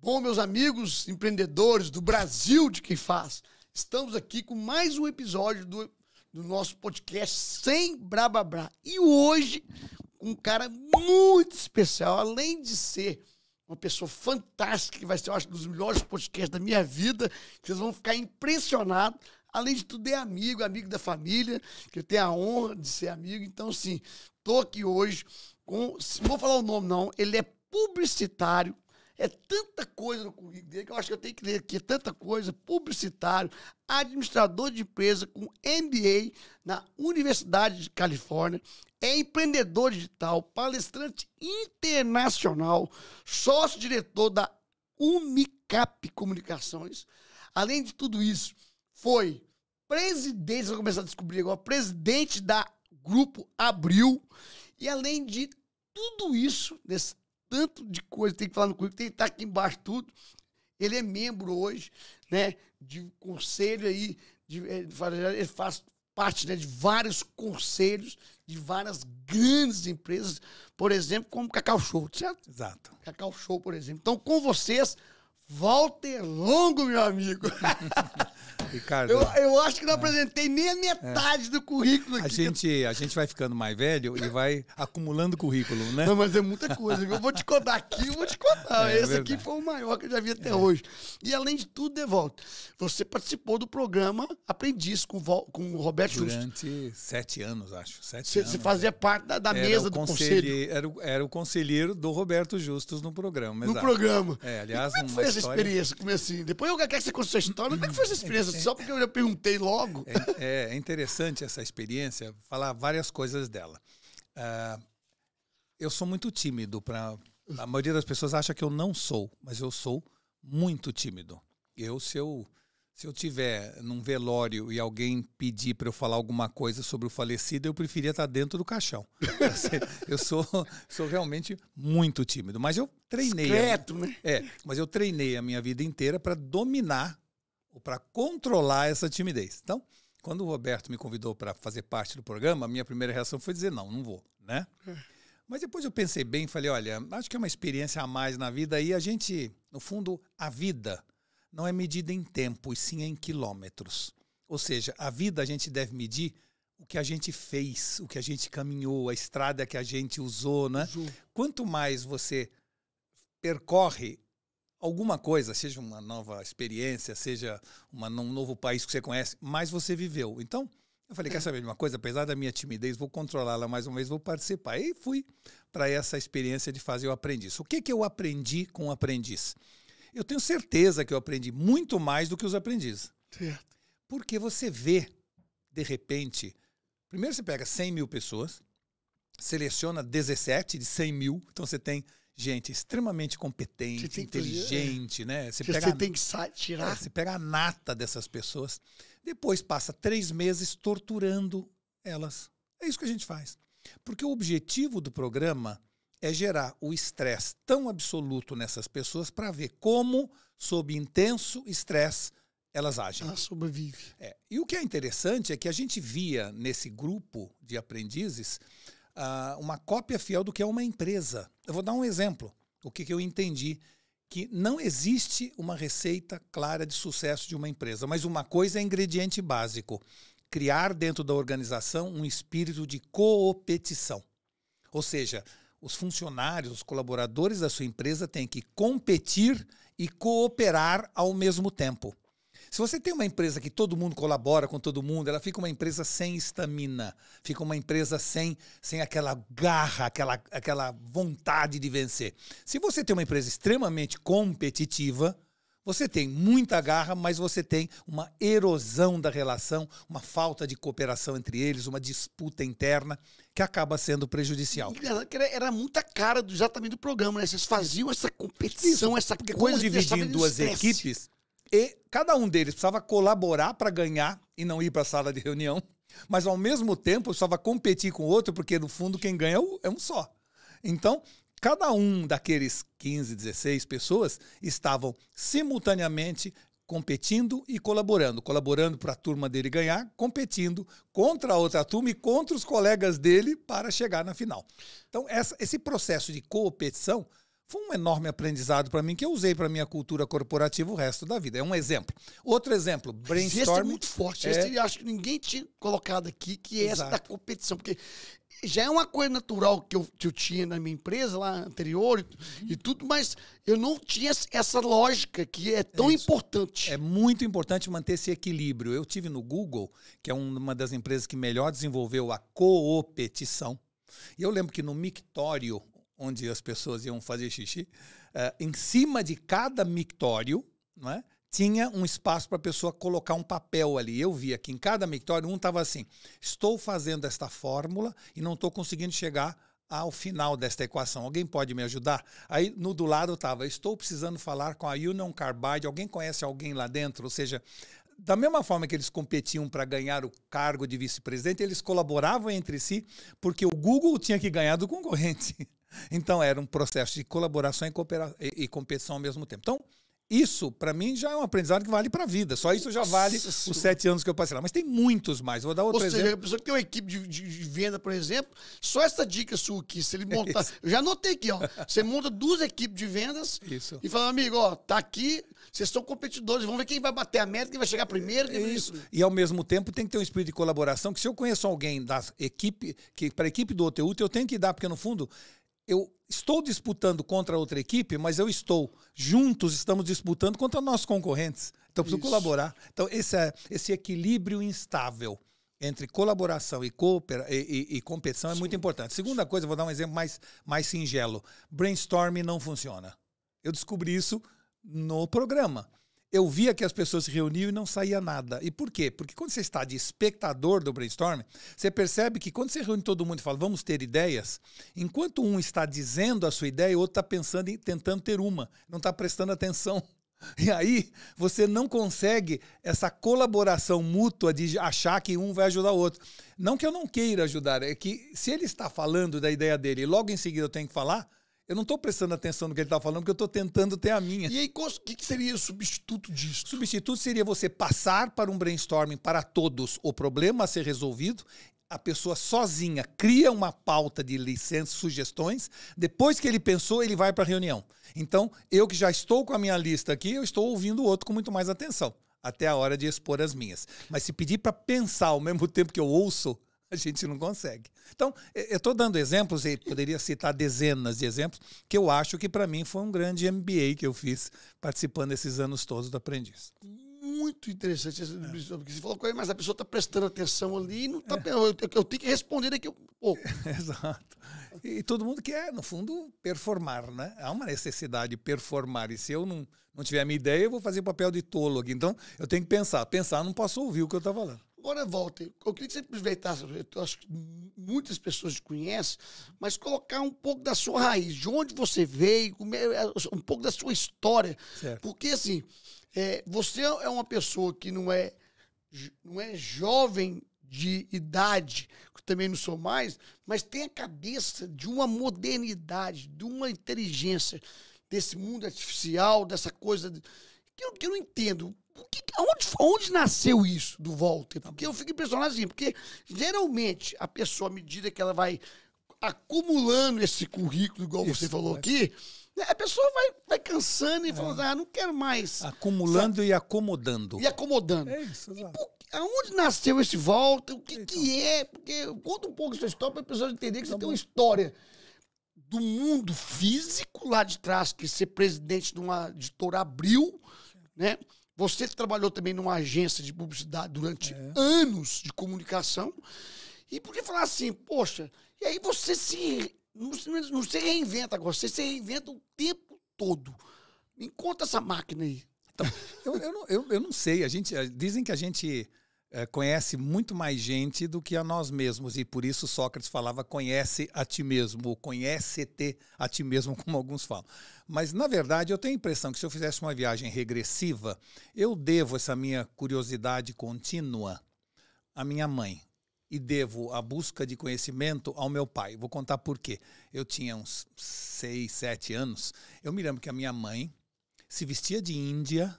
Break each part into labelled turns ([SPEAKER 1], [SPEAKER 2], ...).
[SPEAKER 1] Bom, meus amigos empreendedores do Brasil de Quem Faz, estamos aqui com mais um episódio do nosso podcast Sem Brababrá. E hoje, um cara muito especial, além de ser uma pessoa fantástica, que vai ser, eu acho, um dos melhores podcasts da minha vida, que vocês vão ficar impressionados. Além de tudo, é amigo da família, que eu tenho a honra de ser amigo. Então, sim, estou aqui hoje com... Não vou falar o nome, não. Ele é publicitário. É tanta coisa no currículo dele que eu acho que eu tenho que ler aqui. É tanta coisa. Publicitário, administrador de empresa com MBA na Universidade de Califórnia. É empreendedor digital, palestrante internacional, sócio-diretor da Umicap Comunicações. Além de tudo isso, foi presidente, vou começar a descobrir agora, presidente da Grupo Abril. E além de tudo isso, desse tanto de coisa, tem que falar no currículo, tem que estar aqui embaixo tudo. Ele é membro hoje, né, de conselho aí, ele faz parte, né, de vários conselhos, de várias grandes empresas, por exemplo, como Cacau Show, certo?
[SPEAKER 2] Exato.
[SPEAKER 1] Cacau Show, por exemplo. Então, com vocês, Walter Longo, meu amigo.
[SPEAKER 2] Ricardo,
[SPEAKER 1] eu acho que não apresentei nem a metade do currículo aqui.
[SPEAKER 2] A gente vai ficando mais velho e vai acumulando currículo, né?
[SPEAKER 1] Não, mas é muita coisa. Eu vou te contar aqui, eu vou te contar. Esse
[SPEAKER 2] verdade.
[SPEAKER 1] aqui foi o maior que eu já vi até hoje. E além de tudo, Devolta, você participou do programa Aprendiz com o Roberto Justo.
[SPEAKER 2] Durante 7 anos, acho.
[SPEAKER 1] Você fazia parte da mesa do conselho.
[SPEAKER 2] Era o conselheiro do Roberto Justus no programa.
[SPEAKER 1] No programa.
[SPEAKER 2] Aliás,
[SPEAKER 1] como é que foi essa experiência? Como assim? Depois eu quero que você conte sua história. Como é que foi essa experiência? Só porque eu já perguntei logo.
[SPEAKER 2] É interessante essa experiência, falar várias coisas dela. Eu sou muito tímido. A maioria das pessoas acha que eu não sou, mas eu sou muito tímido. Se eu tiver num velório e alguém pedir para eu falar alguma coisa sobre o falecido, eu preferia estar dentro do caixão. Eu sou realmente muito tímido. Mas eu treinei.
[SPEAKER 1] Discreto, né?
[SPEAKER 2] Mas eu treinei a minha vida inteira para dominar ou para controlar essa timidez. Então, quando o Roberto me convidou para fazer parte do programa, a minha primeira reação foi dizer não vou, né? Mas depois eu pensei bem e falei, olha, acho que é uma experiência a mais na vida e a gente, no fundo, a vida não é medida em tempo, e sim em quilômetros. Ou seja, a vida a gente deve medir o que a gente fez, o que a gente caminhou, a estrada que a gente usou, né? Quanto mais você percorre alguma coisa, seja uma nova experiência, seja um novo país que você conhece, mais você viveu. Então, eu falei, quer saber de uma coisa? Apesar da minha timidez, vou controlá-la mais uma vez, vou participar. E fui para essa experiência de fazer o aprendiz. O que eu aprendi com o aprendiz? Eu tenho certeza que eu aprendi muito mais do que os aprendizes.
[SPEAKER 1] Certo.
[SPEAKER 2] Porque você vê, de repente, primeiro você pega 100 mil pessoas, seleciona 17 de 100 mil, então você tem gente extremamente competente, inteligente, né? Você
[SPEAKER 1] tem que tirar.
[SPEAKER 2] Você pega a nata dessas pessoas, depois passa 3 meses torturando elas. É isso que a gente faz. Porque o objetivo do programa é gerar o estresse tão absoluto nessas pessoas para ver como, sob intenso estresse, elas agem.
[SPEAKER 1] Ela sobrevive.
[SPEAKER 2] E o que é interessante é que a gente via nesse grupo de aprendizes uma cópia fiel do que é uma empresa. Eu vou dar um exemplo. O que eu entendi? Que não existe uma receita clara de sucesso de uma empresa, mas uma coisa é ingrediente básico. Criar dentro da organização um espírito de coopetição. Ou seja, os funcionários, os colaboradores da sua empresa têm que competir e cooperar ao mesmo tempo. Se você tem uma empresa que todo mundo colabora com todo mundo, ela fica uma empresa sem estamina, fica uma empresa sem aquela garra, aquela vontade de vencer. Se você tem uma empresa extremamente competitiva, você tem muita garra, mas você tem uma erosão da relação, uma falta de cooperação entre eles, uma disputa interna que acaba sendo prejudicial.
[SPEAKER 1] Era muita cara exatamente do programa, né? Vocês faziam essa competição, essa coisa.
[SPEAKER 2] Como dividir em duas equipes, e cada um deles precisava colaborar para ganhar e não ir para a sala de reunião, mas ao mesmo tempo precisava competir com o outro, porque no fundo quem ganha é um só. Então, cada um daqueles 15, 16 pessoas estavam simultaneamente competindo e colaborando para a turma dele ganhar, competindo contra a outra turma e contra os colegas dele para chegar na final. Então, esse processo de competição Foi um enorme aprendizado para mim que eu usei para minha cultura corporativa o resto da vida. É um exemplo. Outro exemplo, brainstorming.
[SPEAKER 1] Esse é muito forte. Esse eu acho que ninguém tinha colocado aqui, que é essa da competição. Porque já é uma coisa natural que eu tinha na minha empresa lá anterior e tudo, mas eu não tinha essa lógica que é tão importante.
[SPEAKER 2] É muito importante manter esse equilíbrio. Eu tive no Google, que é uma das empresas que melhor desenvolveu a coopetição. E eu lembro que no mictório, onde as pessoas iam fazer xixi, em cima de cada mictório, não é, tinha um espaço para a pessoa colocar um papel ali. Eu via que em cada mictório um estava assim, estou fazendo esta fórmula e não estou conseguindo chegar ao final desta equação. Alguém pode me ajudar? Aí no do lado estava, estou precisando falar com a Union Carbide. Alguém conhece alguém lá dentro? Ou seja, da mesma forma que eles competiam para ganhar o cargo de vice-presidente, eles colaboravam entre si, porque o Google tinha que ganhar do concorrente. Então, era um processo de colaboração e competição ao mesmo tempo. Então, isso, para mim, já é um aprendizado que vale para a vida. Só isso já vale os 7 anos que eu passei lá. Mas tem muitos mais. Vou dar outro exemplo. Ou seja,
[SPEAKER 1] a pessoa que tem uma equipe de venda, por exemplo, só essa dica sua aqui, se ele montar... Isso. Eu já anotei aqui, ó. Você monta 2 equipes de vendas e fala, amigo, ó, tá aqui, vocês são competidores, vamos ver quem vai bater a meta, quem vai chegar primeiro.
[SPEAKER 2] Isso. E, ao mesmo tempo, tem que ter um espírito de colaboração, que se eu conheço alguém da equipe, que para a equipe do OTU, eu tenho que dar, porque, no fundo... Eu estou disputando contra outra equipe, mas juntos estamos disputando contra nossos concorrentes. Então, eu preciso colaborar. Então, esse equilíbrio instável entre colaboração e competição é muito importante. Segunda coisa, vou dar um exemplo mais singelo. Brainstorming não funciona. Eu descobri isso no programa. Eu via que as pessoas se reuniam e não saía nada. E por quê? Porque quando você está de espectador do brainstorming, você percebe que quando você reúne todo mundo e fala, vamos ter ideias, enquanto um está dizendo a sua ideia, o outro está pensando e tentando ter uma, não está prestando atenção. E aí você não consegue essa colaboração mútua de achar que um vai ajudar o outro. Não que eu não queira ajudar, é que se ele está falando da ideia dele e logo em seguida eu tenho que falar, eu não estou prestando atenção no que ele está falando, porque eu estou tentando ter a minha.
[SPEAKER 1] E aí, o que seria o substituto disso?
[SPEAKER 2] Substituto seria você passar para um brainstorming para todos o problema a ser resolvido, a pessoa sozinha cria uma pauta de licenças, sugestões, depois que ele pensou, ele vai para a reunião. Então, eu que já estou com a minha lista aqui, eu estou ouvindo o outro com muito mais atenção, até a hora de expor as minhas. Mas se pedir para pensar ao mesmo tempo que eu ouço, a gente não consegue. Então, eu estou dando exemplos, e poderia citar dezenas de exemplos, que eu acho que para mim foi um grande MBA que eu fiz participando desses anos todos do Aprendiz.
[SPEAKER 1] Muito interessante. Porque você falou com ele, mas a pessoa está prestando atenção ali e não está... Eu tenho que responder daqui um pouco.
[SPEAKER 2] Exato. E todo mundo quer, no fundo, performar, né? Há uma necessidade de performar. E se eu não tiver a minha ideia, eu vou fazer papel de tolo aqui. Então, eu tenho que pensar. Pensar, não posso ouvir o que eu estou falando.
[SPEAKER 1] Agora, Walter, eu queria que você aproveitasse, eu acho que muitas pessoas te conhecem, mas colocar um pouco da sua raiz, de onde você veio, um pouco da sua história.
[SPEAKER 2] Certo.
[SPEAKER 1] Porque, assim, você é uma pessoa que não é jovem de idade, que também não sou mais, mas tem a cabeça de uma modernidade, de uma inteligência desse mundo artificial, dessa coisa que eu não entendo. Onde nasceu isso do Walter? Porque eu fico impressionado assim, porque geralmente a pessoa, à medida que ela vai acumulando esse currículo, igual você falou aqui, a pessoa vai cansando e falando, não quero mais.
[SPEAKER 2] Acumulando, sabe? E acomodando.
[SPEAKER 1] E acomodando.
[SPEAKER 2] É isso, exato.
[SPEAKER 1] Aonde nasceu esse Walter? O que é? Porque conta um pouco da sua história para a pessoa entender que você tem uma história do mundo físico lá de trás, que ser presidente de uma editora Abril, né? Você trabalhou também numa agência de publicidade durante anos de comunicação. E podia falar assim, poxa, e aí você não se reinventa agora, você se reinventa o tempo todo. Me conta essa máquina aí.
[SPEAKER 2] Então, eu não sei. Dizem que a gente conhece muito mais gente do que a nós mesmos. E por isso Sócrates falava conhece a ti mesmo, ou conhece-te a ti mesmo, como alguns falam. Mas, na verdade, eu tenho a impressão que se eu fizesse uma viagem regressiva, eu devo essa minha curiosidade contínua à minha mãe. E devo a busca de conhecimento ao meu pai. Vou contar por quê. Eu tinha uns 6, 7 anos. Eu me lembro que a minha mãe se vestia de índia,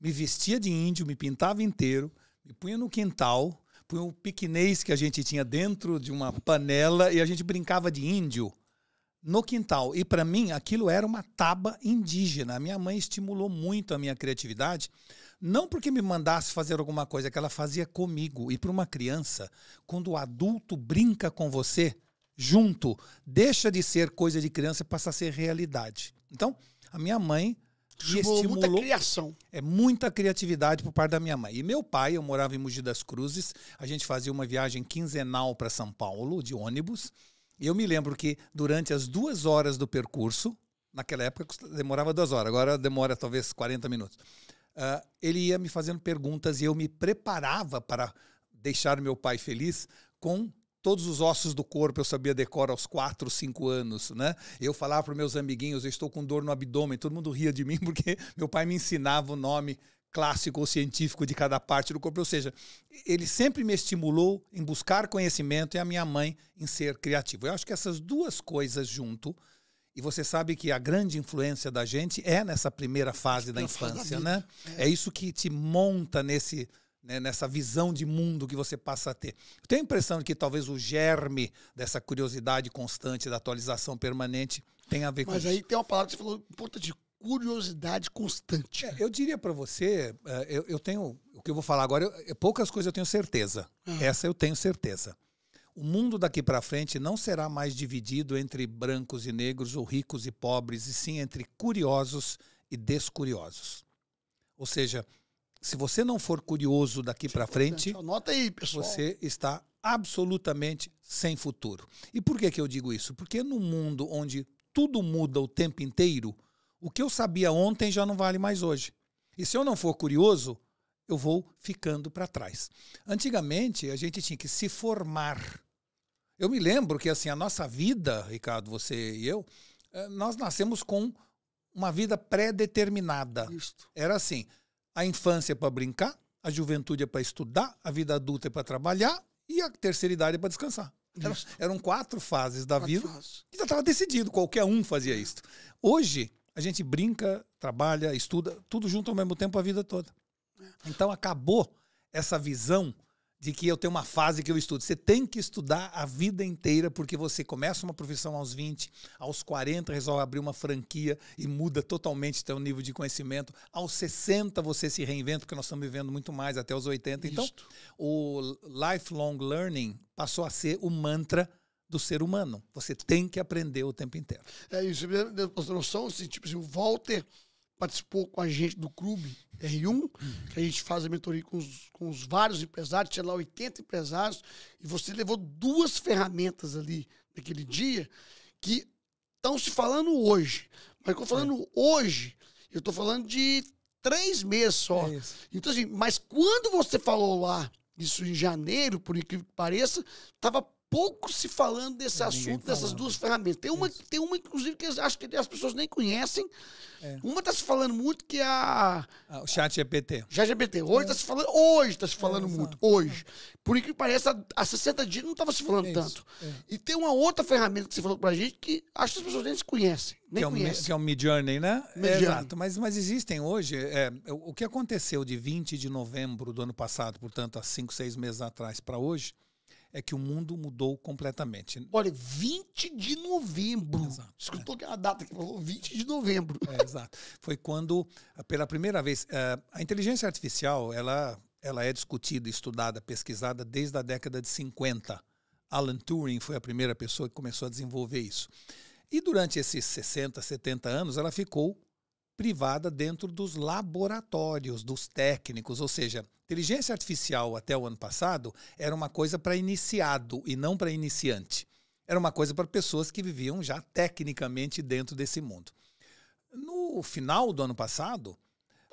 [SPEAKER 2] me vestia de índio, me pintava inteiro, me punha no quintal, punha um piquenês que a gente tinha dentro de uma panela e a gente brincava de índio no quintal. E para mim, aquilo era uma taba indígena. A minha mãe estimulou muito a minha criatividade, não porque me mandasse fazer alguma coisa, que ela fazia comigo. E para uma criança, quando o adulto brinca com você, junto, deixa de ser coisa de criança e passa a ser realidade. Então, a minha mãe me estimulou.
[SPEAKER 1] Muita criação.
[SPEAKER 2] É muita criatividade por parte da minha mãe. E meu pai, eu morava em Mogi das Cruzes, a gente fazia uma viagem quinzenal para São Paulo, de ônibus. E eu me lembro que durante as 2 horas do percurso, naquela época demorava 2 horas, agora demora talvez 40 minutos. Ele ia me fazendo perguntas e eu me preparava para deixar meu pai feliz com todos os ossos do corpo. Eu sabia decorar aos 4, 5 anos, né? Eu falava para os meus amiguinhos, eu estou com dor no abdômen, todo mundo ria de mim porque meu pai me ensinava o nome clássico ou científico de cada parte do corpo. Ou seja, ele sempre me estimulou em buscar conhecimento e a minha mãe em ser criativo. Eu acho que essas duas coisas junto, e você sabe que a grande influência da gente é nessa primeira fase da infância, né? É isso que te monta nessa visão de mundo que você passa a ter. Eu tenho a impressão de que talvez o germe dessa curiosidade constante, da atualização permanente, tenha a ver com isso.
[SPEAKER 1] Mas aí tem uma palavra que você falou, importante, curiosidade constante.
[SPEAKER 2] Eu diria para você, eu tenho, o que eu vou falar agora, poucas coisas eu tenho certeza. Essa eu tenho certeza. O mundo daqui para frente não será mais dividido entre brancos e negros, ou ricos e pobres, e sim entre curiosos e descuriosos. Ou seja, se você não for curioso daqui para frente,
[SPEAKER 1] anota aí, pessoal,
[SPEAKER 2] você está absolutamente sem futuro. E por que eu digo isso? Porque no mundo onde tudo muda o tempo inteiro, o que eu sabia ontem já não vale mais hoje. E se eu não for curioso, eu vou ficando para trás. Antigamente, a gente tinha que se formar. Eu me lembro que assim, a nossa vida, Ricardo, você e eu, nós nascemos com uma vida pré-determinada. Era assim, a infância é para brincar, a juventude é para estudar, a vida adulta é para trabalhar e a terceira idade é para descansar. Eram 4 fases da vida e já estava decidido, qualquer um fazia isso. Hoje, a gente brinca, trabalha, estuda, tudo junto ao mesmo tempo a vida toda. Então acabou essa visão de que eu tenho uma fase que eu estudo. Você tem que estudar a vida inteira, porque você começa uma profissão aos 20, aos 40 resolve abrir uma franquia e muda totalmente o seu nível de conhecimento. Aos 60 você se reinventa, porque nós estamos vivendo muito mais, até os 80. Então, o lifelong learning passou a ser o mantra do ser humano. Você tem que aprender o tempo inteiro.
[SPEAKER 1] É isso. Você tem noção, assim, tipo assim, o Walter participou com a gente do Clube R1, que a gente faz a mentoria com os vários empresários, tinha lá 80 empresários, e você levou 2 ferramentas ali naquele dia que estão se falando hoje. Mas quando eu falando hoje, eu estou falando de 3 meses só. Então assim, mas quando você falou lá, isso em janeiro, por incrível que pareça, estava pouco se falando desse assunto, dessas 2 ferramentas. Tem uma, inclusive, que acho que as pessoas nem conhecem. Uma está se falando muito, que é
[SPEAKER 2] o ChatGPT.
[SPEAKER 1] ChatGPT. Hoje está se falando muito. Hoje. Por incrível que pareça, há 60 dias não estava se falando tanto. E tem uma outra ferramenta que você falou pra gente que acho que as pessoas nem se conhecem.
[SPEAKER 2] Que é o Midjourney, né?
[SPEAKER 1] Midjourney.
[SPEAKER 2] Exato. Mas existem hoje... o que aconteceu de 20 de novembro do ano passado, portanto, há 5, 6 meses atrás para hoje, é que o mundo mudou completamente.
[SPEAKER 1] Olha, 20 de novembro.
[SPEAKER 2] Exato.
[SPEAKER 1] Escutou que a data que falou? 20 de novembro.
[SPEAKER 2] Exato. Foi quando, pela primeira vez, a inteligência artificial, ela é discutida, estudada, pesquisada desde a década de 50. Alan Turing foi a primeira pessoa que começou a desenvolver isso. E durante esses 60, 70 anos, ela ficou privada dentro dos laboratórios, dos técnicos, ou seja, inteligência artificial até o ano passado era uma coisa para iniciado e não para iniciante. Era uma coisa para pessoas que viviam já tecnicamente dentro desse mundo. No final do ano passado,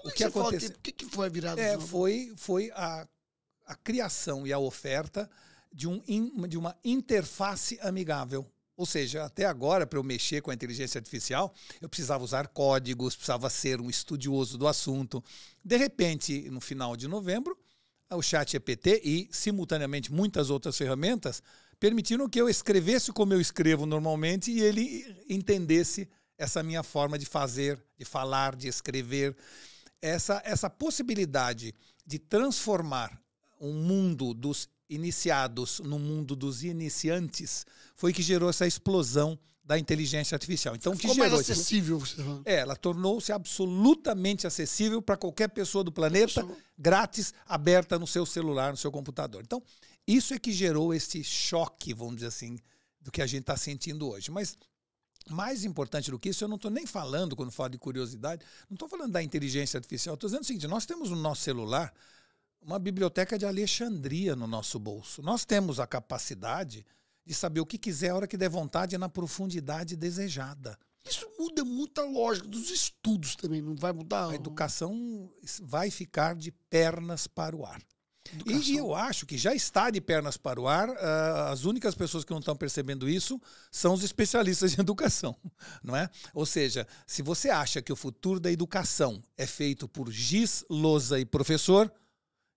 [SPEAKER 2] o que aconteceu?
[SPEAKER 1] O que foi a virada?
[SPEAKER 2] Foi a criação e a oferta de uma interface amigável. Ou seja, até agora, para eu mexer com a inteligência artificial, eu precisava usar códigos, precisava ser um estudioso do assunto. De repente, no final de novembro, o ChatGPT e, simultaneamente, muitas outras ferramentas permitiram que eu escrevesse como eu escrevo normalmente e ele entendesse essa minha forma de fazer, de falar, de escrever. Essa possibilidade de transformar um mundo dos iniciados no mundo dos iniciantes foi que gerou essa explosão da inteligência artificial. Então, o que
[SPEAKER 1] Ficou mais
[SPEAKER 2] gerou
[SPEAKER 1] acessível, você tá falando.
[SPEAKER 2] ela tornou-se absolutamente acessível para qualquer pessoa do planeta, grátis, aberta no seu celular, no seu computador. Então, isso é que gerou esse choque, vamos dizer assim, do que a gente está sentindo hoje. Mas, mais importante do que isso, eu não estou nem falando, quando falo de curiosidade, não estou falando da inteligência artificial. Estou dizendo o seguinte, nós temos no nosso celular uma biblioteca de Alexandria no nosso bolso. Nós temos a capacidade de saber o que quiser a hora que der vontade e na profundidade desejada.
[SPEAKER 1] Isso muda muito a lógica dos estudos também, não vai mudar?
[SPEAKER 2] A educação vai ficar de pernas para o ar. E eu acho que já está de pernas para o ar. As únicas pessoas que não estão percebendo isso são os especialistas em educação, não é? Ou seja, se você acha que o futuro da educação é feito por giz, lousa e professor,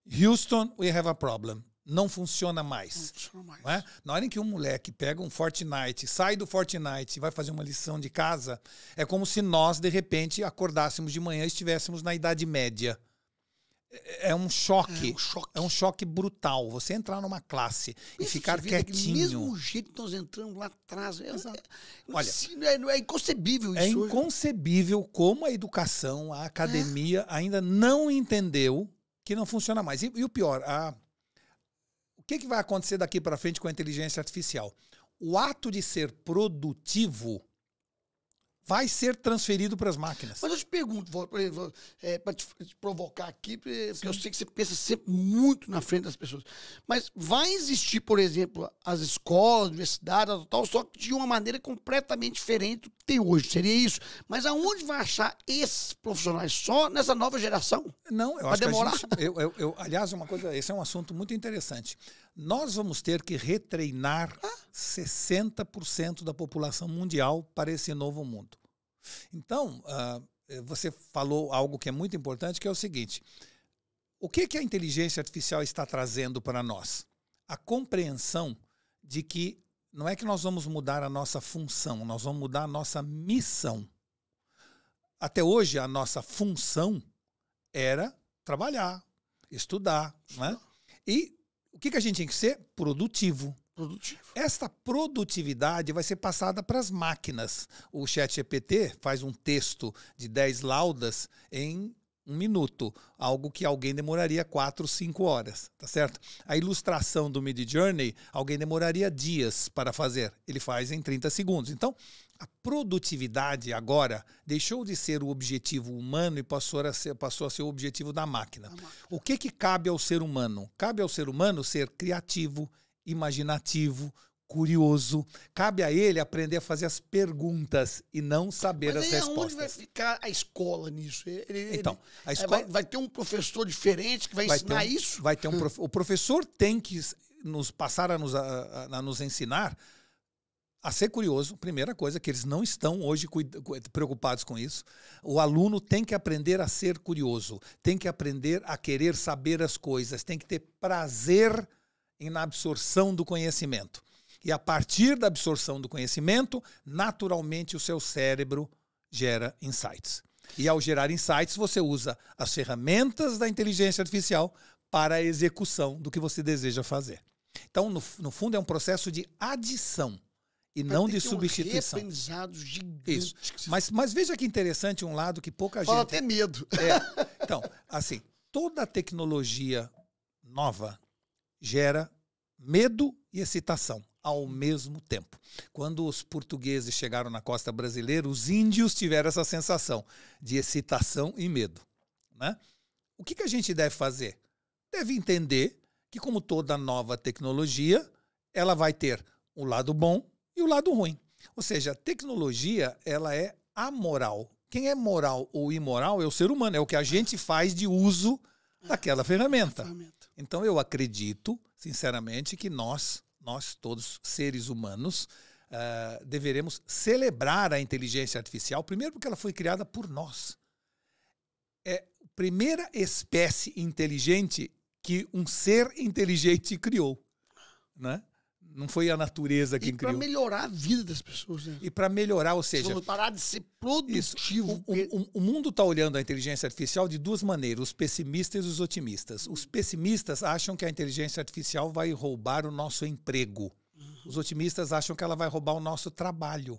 [SPEAKER 2] Houston, we have a problem. Não funciona mais. Não é? Na hora em que um moleque pega um Fortnite, sai do Fortnite e vai fazer uma lição de casa, é como se nós, de repente, acordássemos de manhã e estivéssemos na Idade Média. É um choque. É um choque brutal. Você entrar numa classe e ficar quietinho.
[SPEAKER 1] Do mesmo jeito que nós entramos lá atrás. Olha, é inconcebível isso.
[SPEAKER 2] É inconcebível como a educação, a academia ainda não entendeu que não funciona mais. E o pior, o que vai acontecer daqui para frente com a inteligência artificial? O ato de ser produtivo vai ser transferido para as máquinas.
[SPEAKER 1] Mas eu te pergunto, para te provocar aqui, porque eu sei que você pensa sempre muito na frente das pessoas, mas vai existir, por exemplo, as escolas, universidades, tal, só que de uma maneira completamente diferente do que tem hoje, seria isso. Mas aonde vai achar esses profissionais? Só nessa nova geração?
[SPEAKER 2] Não, eu acho
[SPEAKER 1] demorar?
[SPEAKER 2] que a gente... aliás, uma coisa, esse é um assunto muito interessante. Nós vamos ter que retreinar 60% da população mundial para esse novo mundo. Então, você falou algo que é muito importante, que é o seguinte. O que a inteligência artificial está trazendo para nós? A compreensão de que não é que nós vamos mudar a nossa função, nós vamos mudar a nossa missão. Até hoje, a nossa função era trabalhar, estudar, não é? E o que a gente tem que ser? Produtivo. Esta produtividade vai ser passada para as máquinas. O ChatGPT faz um texto de 10 laudas em 1 minuto, algo que alguém demoraria 4, 5 horas, tá certo? A ilustração do Midjourney, alguém demoraria dias para fazer. Ele faz em 30 segundos. Então, a produtividade agora deixou de ser o objetivo humano e passou a ser o objetivo da máquina. O que cabe ao ser humano? Cabe ao ser humano ser criativo, imaginativo, curioso. Cabe a ele aprender a fazer as perguntas e não saber as respostas. Mas onde vai
[SPEAKER 1] ficar a escola nisso?
[SPEAKER 2] Então, a escola...
[SPEAKER 1] vai ter um professor diferente que vai ensinar isso?
[SPEAKER 2] Vai ter o professor tem que nos passar a nos ensinar a ser curioso, primeira coisa, que eles não estão hoje preocupados com isso. O aluno tem que aprender a ser curioso, tem que aprender a querer saber as coisas, tem que ter prazer na absorção do conhecimento. E a partir da absorção do conhecimento, naturalmente o seu cérebro gera insights. E ao gerar insights, você usa as ferramentas da inteligência artificial para a execução do que você deseja fazer. Então, no fundo, é um processo de adição e não de substituição.
[SPEAKER 1] Isso.
[SPEAKER 2] Mas veja que interessante um lado que pouca gente...
[SPEAKER 1] Fala até medo.
[SPEAKER 2] Então, assim, toda tecnologia nova gera medo e excitação ao mesmo tempo. Quando os portugueses chegaram na costa brasileira, os índios tiveram essa sensação de excitação e medo, né? O que a gente deve fazer? Deve entender que, como toda nova tecnologia, ela vai ter o lado bom e o lado ruim. Ou seja, a tecnologia, ela é amoral. Quem é moral ou imoral é o ser humano, é o que a gente faz de uso daquela ferramenta. Então, eu acredito, sinceramente, que nós todos, seres humanos, deveremos celebrar a inteligência artificial, primeiro porque ela foi criada por nós. É a primeira espécie inteligente que um ser inteligente criou, né? Não foi a natureza quem criou.
[SPEAKER 1] E para melhorar a vida das pessoas. Né?
[SPEAKER 2] E para melhorar, ou seja...
[SPEAKER 1] Vamos parar de ser produtivo.
[SPEAKER 2] O mundo está olhando a inteligência artificial de duas maneiras, os pessimistas e os otimistas. Os pessimistas acham que a inteligência artificial vai roubar o nosso emprego. Os otimistas acham que ela vai roubar o nosso trabalho.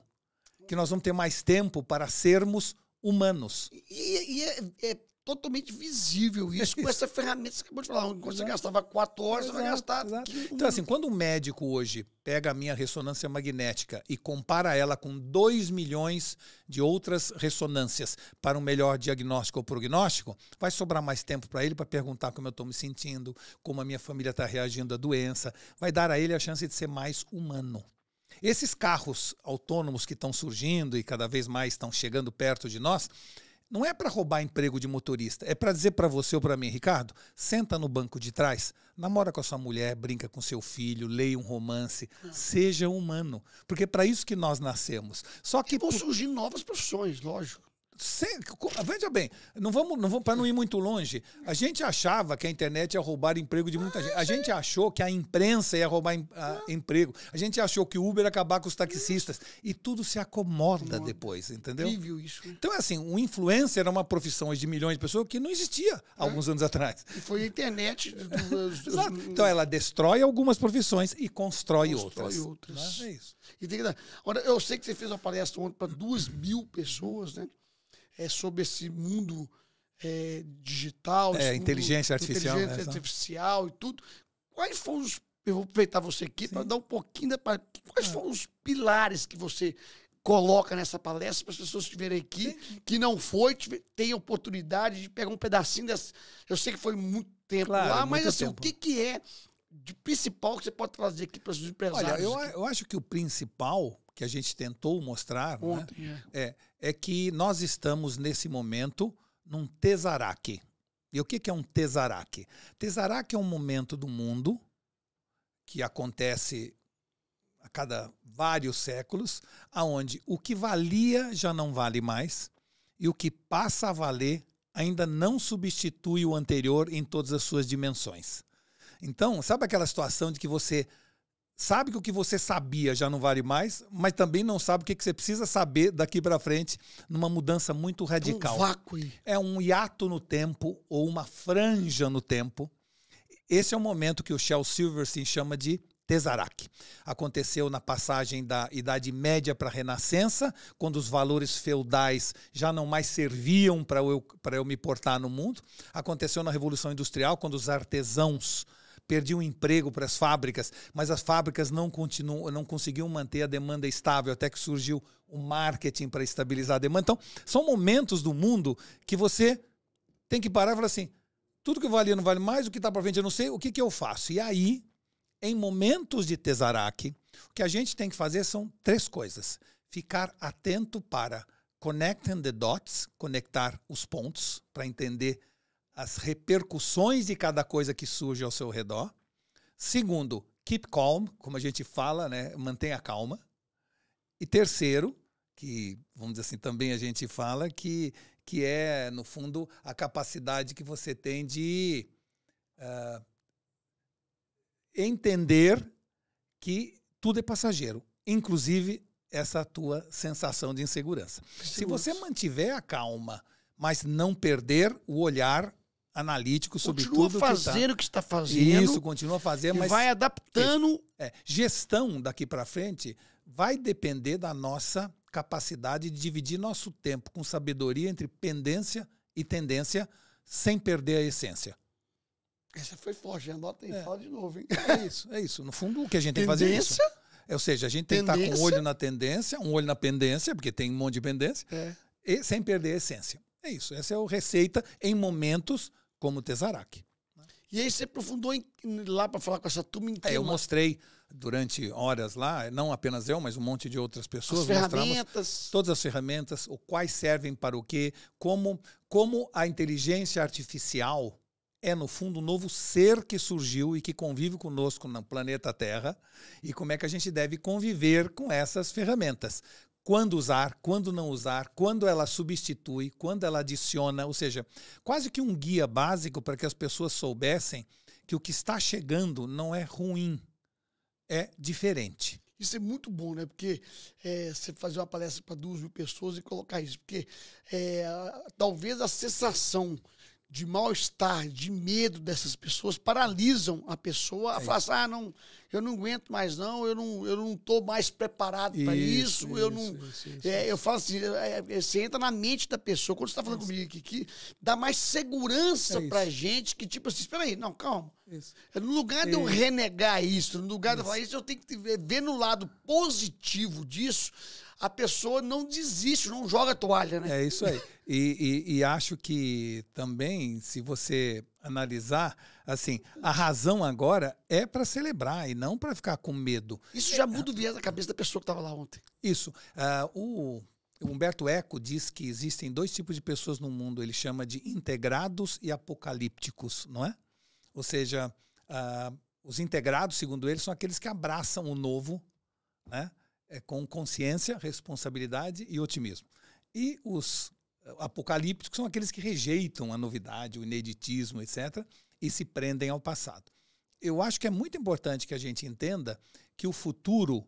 [SPEAKER 2] que nós vamos ter mais tempo para sermos humanos.
[SPEAKER 1] E é totalmente visível isso com essa ferramenta que você acabou de falar. Quando você gastava 4 horas, você vai gastar...
[SPEAKER 2] Então, assim, quando um médico hoje pega a minha ressonância magnética e compara ela com 2 milhões de outras ressonâncias para um melhor diagnóstico ou prognóstico, vai sobrar mais tempo para ele para perguntar como eu estou me sentindo, como a minha família está reagindo à doença. Vai dar a ele a chance de ser mais humano. Esses carros autônomos que estão surgindo e cada vez mais estão chegando perto de nós, não é para roubar emprego de motorista, é para dizer para você ou para mim, Ricardo, senta no banco de trás, namora com a sua mulher, brinca com seu filho, leia um romance, seja humano, porque é para isso que nós nascemos. Só que
[SPEAKER 1] vão surgir novas profissões, lógico.
[SPEAKER 2] Veja bem, não vamos para não ir muito longe. A gente achava que a internet ia roubar emprego de muita gente. A gente achou que a imprensa ia roubar emprego. A gente achou que o Uber ia acabar com os taxistas. E tudo se acomoda depois, entendeu?
[SPEAKER 1] Incrível isso.
[SPEAKER 2] Então é assim, um influencer era uma profissão de milhões de pessoas que não existia alguns anos atrás.
[SPEAKER 1] E foi a internet.
[SPEAKER 2] Então ela destrói algumas profissões e constrói outras.
[SPEAKER 1] Né?
[SPEAKER 2] É isso.
[SPEAKER 1] E tem que dar. Agora, eu sei que você fez uma palestra ontem para 2.000 pessoas, né? Sobre esse mundo digital.
[SPEAKER 2] Inteligência artificial.
[SPEAKER 1] Inteligência artificial e tudo. Quais foram os... Eu vou aproveitar você aqui para dar um pouquinho Quais foram os pilares que você coloca nessa palestra para as pessoas que estiverem aqui, que não foi, tenham oportunidade de pegar um pedacinho dessa... Eu sei que foi muito tempo lá, mas assim, tempo. O que é de principal que você pode trazer aqui para os empresários?
[SPEAKER 2] Olha, eu acho que o principal que a gente tentou mostrar ontem, né, é que nós estamos, nesse momento, num tesaraque. E o que é um tesaraque? Tesaraque é um momento do mundo que acontece a cada vários séculos, aonde o que valia já não vale mais e o que passa a valer ainda não substitui o anterior em todas as suas dimensões. Então, sabe aquela situação de que você sabe que o que você sabia já não vale mais, mas também não sabe o que você precisa saber daqui para frente numa mudança muito radical.
[SPEAKER 1] Um vácuo.
[SPEAKER 2] É um hiato no tempo ou uma franja no tempo. Esse é o momento que o Shel Silverstein chama de tesaraque. Aconteceu na passagem da Idade Média para a Renascença, quando os valores feudais já não mais serviam para eu me portar no mundo. Aconteceu na Revolução Industrial, quando os artesãos perdiam emprego para as fábricas, mas as fábricas não conseguiam manter a demanda estável, até que surgiu o marketing para estabilizar a demanda. Então, são momentos do mundo que você tem que parar e falar assim, tudo que valia não vale mais, o que está para frente eu não sei, o que eu faço? E aí, em momentos de tesaraque, o que a gente tem que fazer são 3 coisas. Ficar atento para connecting the dots, conectar os pontos, para entender as repercussões de cada coisa que surge ao seu redor. Segundo, keep calm, como a gente fala, né? Mantenha a calma. E terceiro, que, vamos dizer assim, também a gente fala, que é, no fundo, a capacidade que você tem de entender que tudo é passageiro, inclusive essa tua sensação de insegurança. Se você mantiver a calma, mas não perder o olhar analítico sobre tudo que
[SPEAKER 1] continua fazendo o que está fazendo.
[SPEAKER 2] Isso, continua fazendo, mas
[SPEAKER 1] vai adaptando.
[SPEAKER 2] Gestão daqui para frente vai depender da nossa capacidade de dividir nosso tempo com sabedoria entre pendência e tendência, sem perder a essência.
[SPEAKER 1] Essa foi forte, anota aí, fala de novo, hein?
[SPEAKER 2] É isso. No fundo, o que a gente tem que fazer é isso. Ou seja, a gente tem que estar com um olho na tendência, um olho na pendência, porque tem um monte de pendência, e sem perder a essência. É isso. Essa é a receita em momentos como o tesaraque.
[SPEAKER 1] E aí você aprofundou lá para falar com essa turma inteira.
[SPEAKER 2] Eu mostrei durante horas lá, não apenas eu, mas um monte de outras pessoas.
[SPEAKER 1] As ferramentas.
[SPEAKER 2] Todas as ferramentas, quais servem para o quê, como a inteligência artificial é, no fundo, um novo ser que surgiu e que convive conosco no planeta Terra, e como é que a gente deve conviver com essas ferramentas. Quando usar, quando não usar, quando ela substitui, quando ela adiciona, ou seja, quase que um guia básico para que as pessoas soubessem que o que está chegando não é ruim, é diferente.
[SPEAKER 1] Isso é muito bom, né? Porque você fazer uma palestra para 2.000 pessoas e colocar isso, porque talvez a sensação de mal-estar, de medo dessas pessoas, paralisam a pessoa a falar assim, não, eu não aguento mais não, eu não tô mais preparado para isso, eu falo assim, você entra na mente da pessoa, quando você tá falando comigo aqui, que dá mais segurança pra gente, que tipo assim, espera aí, não, calma. No lugar de eu renegar isso, no lugar de eu falar isso, eu tenho que ver no lado positivo disso, a pessoa não desiste, não joga a toalha, né?
[SPEAKER 2] É isso aí. E acho que também, se você analisar, assim, a razão agora é para celebrar e não para ficar com medo.
[SPEAKER 1] Isso já muda o viés da cabeça da pessoa que estava lá ontem.
[SPEAKER 2] Isso. O Humberto Eco diz que existem 2 tipos de pessoas no mundo. Ele chama de integrados e apocalípticos, não é? Ou seja, os integrados, segundo ele, são aqueles que abraçam o novo, né? Com consciência, responsabilidade e otimismo. E os apocalípticos são aqueles que rejeitam a novidade, o ineditismo, etc., e se prendem ao passado. Eu acho que é muito importante que a gente entenda que o futuro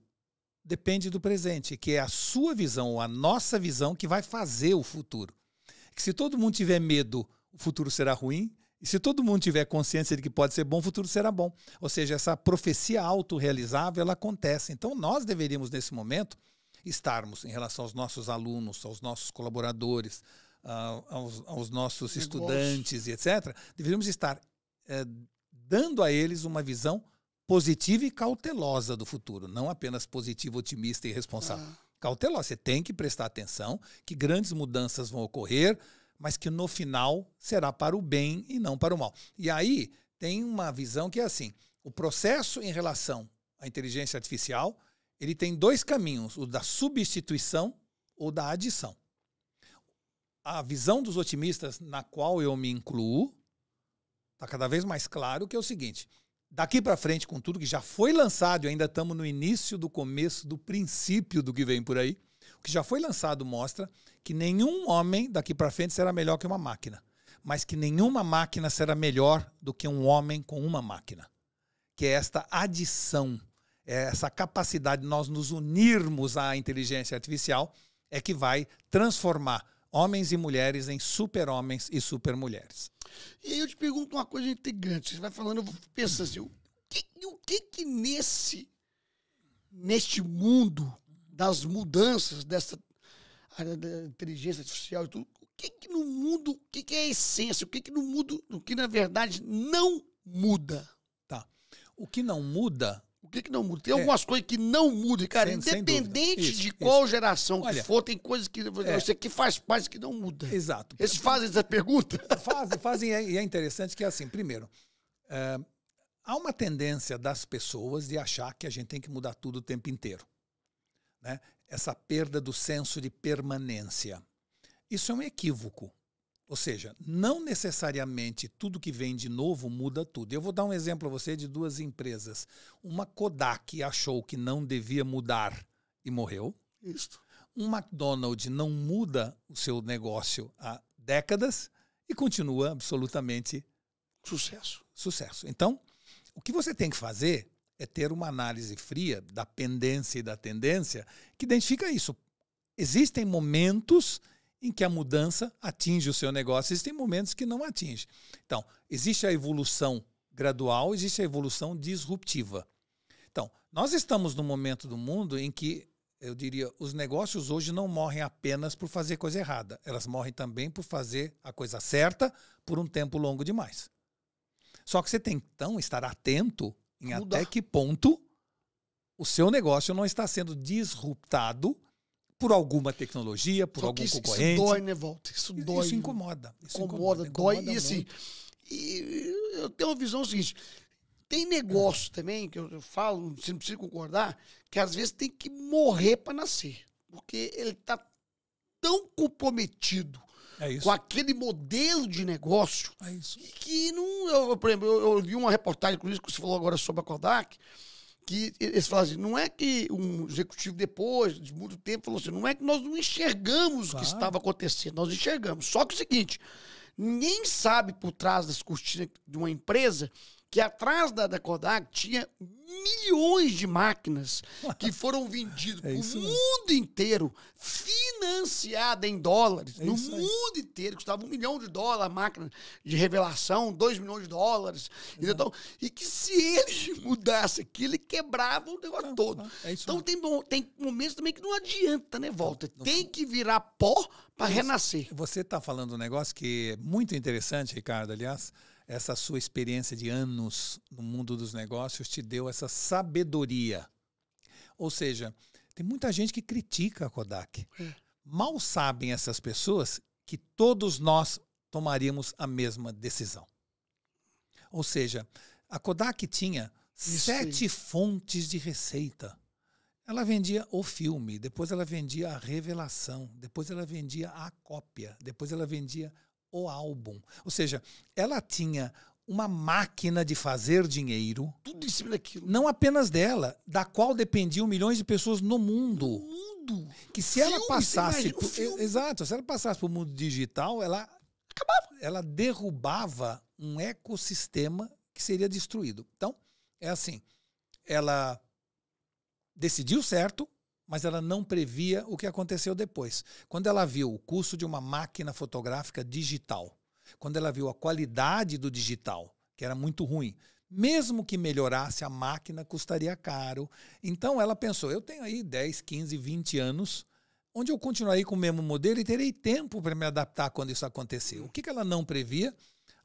[SPEAKER 2] depende do presente, que é a sua visão ou a nossa visão que vai fazer o futuro. Que se todo mundo tiver medo, o futuro será ruim, e se todo mundo tiver consciência de que pode ser bom, o futuro será bom. Ou seja, essa profecia autorrealizável, ela acontece. Então, nós deveríamos, nesse momento, estarmos, em relação aos nossos alunos, aos nossos colaboradores, aos nossos estudantes e etc., deveríamos estar dando a eles uma visão positiva e cautelosa do futuro, não apenas positiva, otimista e responsável. Cautelosa, você tem que prestar atenção que grandes mudanças vão ocorrer, mas que no final será para o bem e não para o mal. E aí tem uma visão que é assim, o processo em relação à inteligência artificial, ele tem 2 caminhos, o da substituição ou da adição. A visão dos otimistas, na qual eu me incluo, está cada vez mais claro que é o seguinte, daqui para frente, com tudo que já foi lançado, e ainda estamos no início do começo, do princípio do que vem por aí, o que já foi lançado mostra que nenhum homem daqui para frente será melhor que uma máquina, mas que nenhuma máquina será melhor do que um homem com uma máquina. Que é esta adição, essa capacidade de nós nos unirmos à inteligência artificial é que vai transformar homens e mulheres em super-homens e super-mulheres.
[SPEAKER 1] E aí eu te pergunto uma coisa intrigante. Você vai falando, eu vou pensando assim, o que neste mundo das mudanças, dessa área da inteligência artificial e tudo, o que no mundo, o que é a essência, o que no mundo, o que na verdade não muda?
[SPEAKER 2] Tá. O que não muda...
[SPEAKER 1] O que não muda? Tem algumas coisas que não mudam, cara. Independente de qual geração que for, tem coisas que você que faz parte que não muda.
[SPEAKER 2] Exato.
[SPEAKER 1] Eles fazem essa pergunta?
[SPEAKER 2] Fazem, e é interessante que é assim, primeiro, há uma tendência das pessoas de achar que a gente tem que mudar tudo o tempo inteiro. Né? Essa perda do senso de permanência. Isso é um equívoco. Ou seja, não necessariamente tudo que vem de novo muda tudo. Eu vou dar um exemplo a você de 2 empresas. Uma Kodak achou que não devia mudar e morreu.
[SPEAKER 1] Isso.
[SPEAKER 2] Um McDonald's não muda o seu negócio há décadas e continua absolutamente sucesso. Então, o que você tem que fazer é ter uma análise fria da pendência e da tendência que identifica isso. Existem momentos em que a mudança atinge o seu negócio, existem momentos que não atinge. Então, existe a evolução gradual, existe a evolução disruptiva. Então, nós estamos num momento do mundo em que, eu diria, os negócios hoje não morrem apenas por fazer coisa errada, elas morrem também por fazer a coisa certa por um tempo longo demais. Só que você tem, então, estar atento em até que ponto o seu negócio não está sendo disruptado por alguma tecnologia, por algum concorrente.
[SPEAKER 1] Isso dói, né, Walter? Isso dói.
[SPEAKER 2] Isso incomoda.
[SPEAKER 1] Dói. E assim, eu tenho uma visão seguinte, tem negócio também, que eu falo, você não precisa concordar, que às vezes tem que morrer para nascer. Porque ele está tão comprometido com aquele modelo de negócio que não... Por exemplo, eu vi uma reportagem, inclusive, que você falou agora sobre a Kodak, que eles falam assim, não é que um executivo depois, de muito tempo, falou assim, não é que nós não enxergamos o que estava acontecendo, nós enxergamos. Só que é o seguinte, ninguém sabe por trás das cortinas de uma empresa que atrás da Kodak tinha milhões de máquinas que foram vendidas para o mundo inteiro, financiada em dólares no
[SPEAKER 2] isso aí.
[SPEAKER 1] mundo inteiro, custava $1 milhão a máquina de revelação, $2 milhões. Então, e que se ele mudasse aquilo, ele quebrava o negócio todo.
[SPEAKER 2] É isso
[SPEAKER 1] Então
[SPEAKER 2] aí.
[SPEAKER 1] tem momentos também que não adianta, né, Walter? Tem que virar pó para renascer.
[SPEAKER 2] Você está falando um negócio que é muito interessante, Ricardo. Aliás, essa sua experiência de anos no mundo dos negócios te deu essa sabedoria. Ou seja, tem muita gente que critica a Kodak. Mal sabem essas pessoas que todos nós tomaríamos a mesma decisão. Ou seja, a Kodak tinha 7 fontes de receita. Ela vendia o filme, depois ela vendia a revelação, depois ela vendia a cópia, depois ela vendia o álbum. Ou seja, ela tinha uma máquina de fazer dinheiro.
[SPEAKER 1] Tudo em cima daquilo.
[SPEAKER 2] Não apenas dela, da qual dependiam milhões de pessoas no mundo. Que se ela passasse... Exato, se ela passasse para o mundo digital, ela derrubava um ecossistema que seria destruído. Então, é assim, ela decidiu certo, mas ela não previa o que aconteceu depois. Quando ela viu o custo de uma máquina fotográfica digital, quando ela viu a qualidade do digital, que era muito ruim, mesmo que melhorasse, a máquina custaria caro. Então ela pensou, eu tenho aí 10, 15, 20 anos, onde eu continuarei com o mesmo modelo e terei tempo para me adaptar quando isso acontecer. O que ela não previa?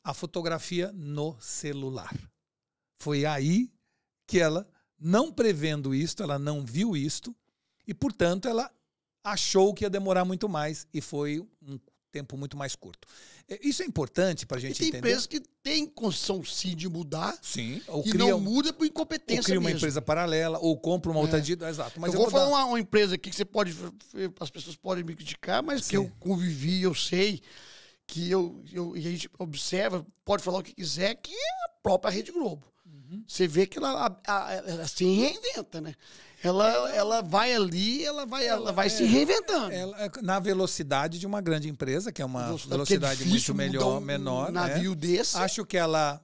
[SPEAKER 2] A fotografia no celular. Foi aí que ela, não prevendo isto, ela não viu isto, e, portanto, ela achou que ia demorar muito mais, e foi um tempo muito mais curto. Isso é importante para a gente entender.
[SPEAKER 1] Tem empresas que têm condição, sim, de mudar.
[SPEAKER 2] Sim. Ou
[SPEAKER 1] e não muda por incompetência
[SPEAKER 2] ou cria uma
[SPEAKER 1] mesmo.
[SPEAKER 2] empresa paralela, ou compra uma outra... Exato. Mas
[SPEAKER 1] eu vou falar uma empresa aqui que você pode... As pessoas podem me criticar, mas que eu convivi, eu sei, que e a gente observa, pode falar o que quiser, que é a própria Rede Globo. Você vê que ela se reinventa, né? Ela vai ali, ela vai se reinventando.
[SPEAKER 2] Na velocidade de uma grande empresa, que é uma velocidade muito menor.
[SPEAKER 1] Navio desse.
[SPEAKER 2] Acho que ela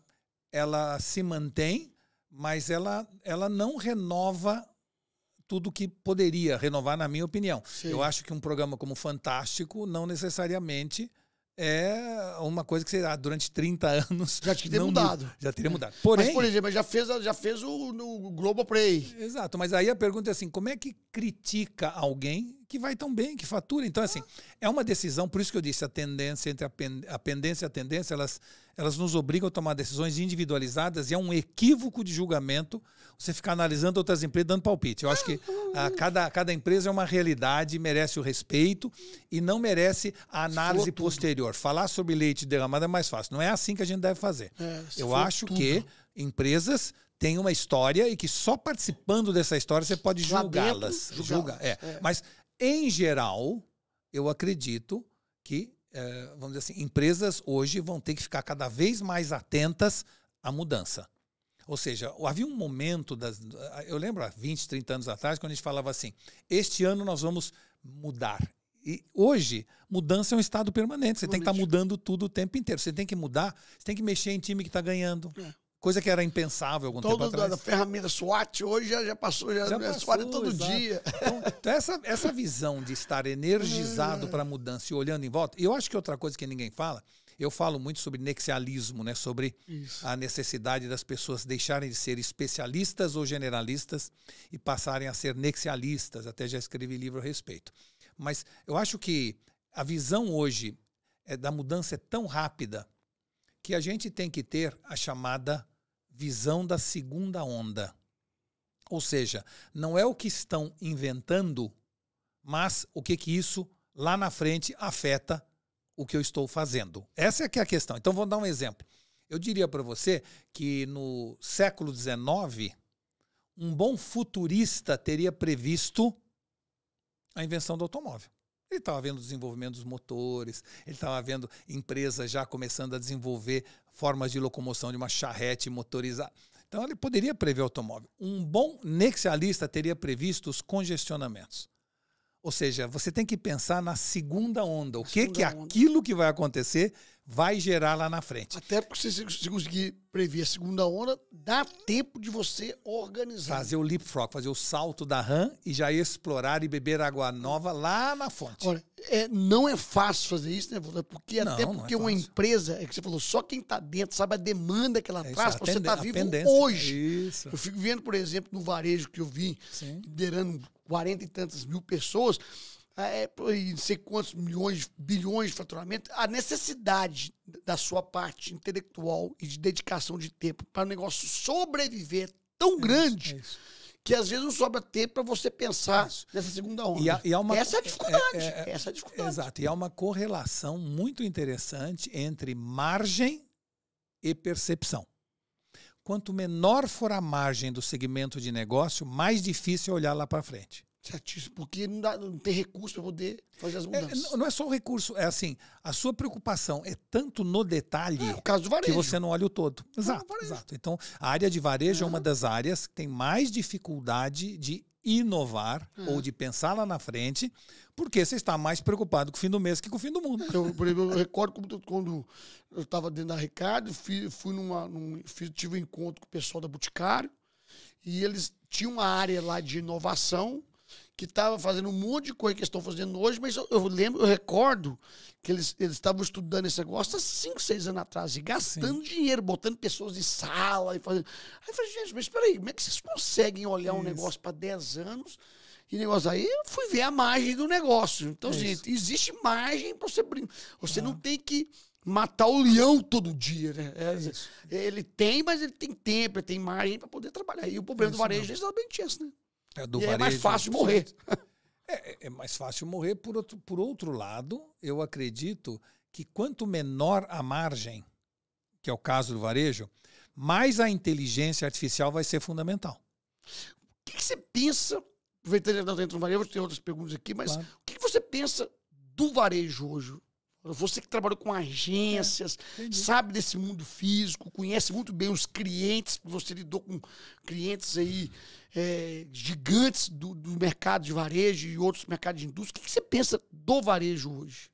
[SPEAKER 2] se mantém, mas ela não renova tudo que poderia renovar, na minha opinião. Sim. Eu acho que um programa como Fantástico não necessariamente é uma coisa que será durante 30 anos.
[SPEAKER 1] Já teria mudado.
[SPEAKER 2] Já teria mudado. Porém,
[SPEAKER 1] mas, por exemplo, já fez o Globoplay.
[SPEAKER 2] Exato, mas aí a pergunta é assim, como é que critica alguém que vai tão bem, que fatura? Então, assim, é uma decisão, por isso que eu disse, a tendência entre a pendência e a tendência, elas nos obrigam a tomar decisões individualizadas e é um equívoco de julgamento você ficar analisando outras empresas dando palpite. Eu acho que cada empresa é uma realidade, merece o respeito e não merece a análise posterior. Falar sobre leite derramado é mais fácil. Não é assim que a gente deve fazer. Eu acho que empresas têm uma história e que só participando dessa história você pode julgá-las. Mas, em geral, eu acredito que, vamos dizer assim, empresas hoje vão ter que ficar cada vez mais atentas à mudança. Ou seja, havia um momento, eu lembro há 20, 30 anos atrás, quando a gente falava assim, este ano nós vamos mudar. E hoje, mudança é um estado permanente. Você tem que estar mudando tudo o tempo inteiro. Você tem que mudar, você tem que mexer em time que está ganhando. Coisa que era impensável algum tempo atrás.
[SPEAKER 1] A ferramenta SWOT hoje já passou, SWOT todo dia.
[SPEAKER 2] Então essa visão de estar energizado para a mudança e olhando em volta, e eu acho que outra coisa que ninguém fala, eu falo muito sobre nexialismo, né? Sobre a necessidade das pessoas deixarem de ser especialistas ou generalistas e passarem a ser nexialistas. Até já escrevi livro a respeito. Mas eu acho que a visão hoje da mudança é tão rápida que a gente tem que ter a chamada visão da segunda onda. Ou seja, não é o que estão inventando, mas o que isso lá na frente afeta o que eu estou fazendo. Essa é que é a questão. Então, vou dar um exemplo. Eu diria para você que no século XIX, um bom futurista teria previsto a invenção do automóvel. Ele estava vendo o desenvolvimento dos motores, ele estava vendo empresas já começando a desenvolver formas de locomoção de uma charrete motorizada. Então, ele poderia prever o automóvel. Um bom nexialista teria previsto os congestionamentos. Ou seja, você tem que pensar na segunda onda. O que aquilo que vai acontecer vai gerar lá na frente.
[SPEAKER 1] Até porque se conseguir prever a segunda onda, dá tempo de você organizar.
[SPEAKER 2] Fazer o leapfrog, fazer o salto da rã e já explorar e beber água nova lá na fonte.
[SPEAKER 1] Olha, não é fácil fazer isso, né, Walter? Porque
[SPEAKER 2] Não,
[SPEAKER 1] até
[SPEAKER 2] não é
[SPEAKER 1] porque uma
[SPEAKER 2] fácil.
[SPEAKER 1] empresa, é que você falou, só quem está dentro sabe a demanda que ela traz para você estar vivo
[SPEAKER 2] pendência.
[SPEAKER 1] hoje.
[SPEAKER 2] Isso.
[SPEAKER 1] Eu fico vendo, por exemplo, no varejo que eu vi,
[SPEAKER 2] Sim.
[SPEAKER 1] liderando 40 e tantas mil pessoas, e não sei quantos milhões, bilhões de faturamento, a necessidade da sua parte intelectual e de dedicação de tempo para o negócio sobreviver é tão grande
[SPEAKER 2] É isso.
[SPEAKER 1] que às vezes não sobra tempo para você pensar nessa segunda onda.
[SPEAKER 2] E há uma,
[SPEAKER 1] essa é a dificuldade. Essa é a dificuldade.
[SPEAKER 2] Exato. E há uma correlação muito interessante entre margem e percepção. Quanto menor for a margem do segmento de negócio, mais difícil é olhar lá para frente.
[SPEAKER 1] Certíssimo, porque não tem recurso para poder fazer as mudanças.
[SPEAKER 2] Não é só o recurso, é assim, a sua preocupação é tanto no detalhe
[SPEAKER 1] o caso do varejo.
[SPEAKER 2] que você não olha o todo. Exato,
[SPEAKER 1] varejo.
[SPEAKER 2] exato. Então, a área de varejo é uma das áreas que tem mais dificuldade de inovar ou de pensar lá na frente, porque você está mais preocupado com o fim do mês que com o fim do mundo.
[SPEAKER 1] Por exemplo, eu recordo quando eu estava dentro da Ricardo, tive um encontro com o pessoal da Boticário e eles tinham uma área lá de inovação que estava fazendo um monte de coisa que eles estão fazendo hoje, mas eu recordo que eles estavam estudando esse negócio há 5, 6 anos atrás, e gastando dinheiro, botando pessoas em sala e fazendo. Aí eu falei, gente, mas espera aí, como é que vocês conseguem olhar um negócio para 10 anos? E negócio aí, eu fui ver a margem do negócio. Então, gente, existe margem para você brincar. Você não tem que matar o leão todo dia, né? Ele tem, mas ele tem tempo, ele tem margem para poder trabalhar. E o problema do varejo é exatamente esse, né? É mais fácil morrer.
[SPEAKER 2] É mais fácil morrer. Por outro lado, eu acredito que quanto menor a margem, que é o caso do varejo, mais a inteligência artificial vai ser fundamental.
[SPEAKER 1] O que você pensa, aproveitando que nós entramos no varejo, eu vou ter outras perguntas aqui, mas o que você pensa do varejo hoje? Você que trabalhou com agências, sabe desse mundo físico, conhece muito bem os clientes, você lidou com clientes aí gigantes do mercado de varejo e outros mercados de indústria. O que você pensa do varejo hoje?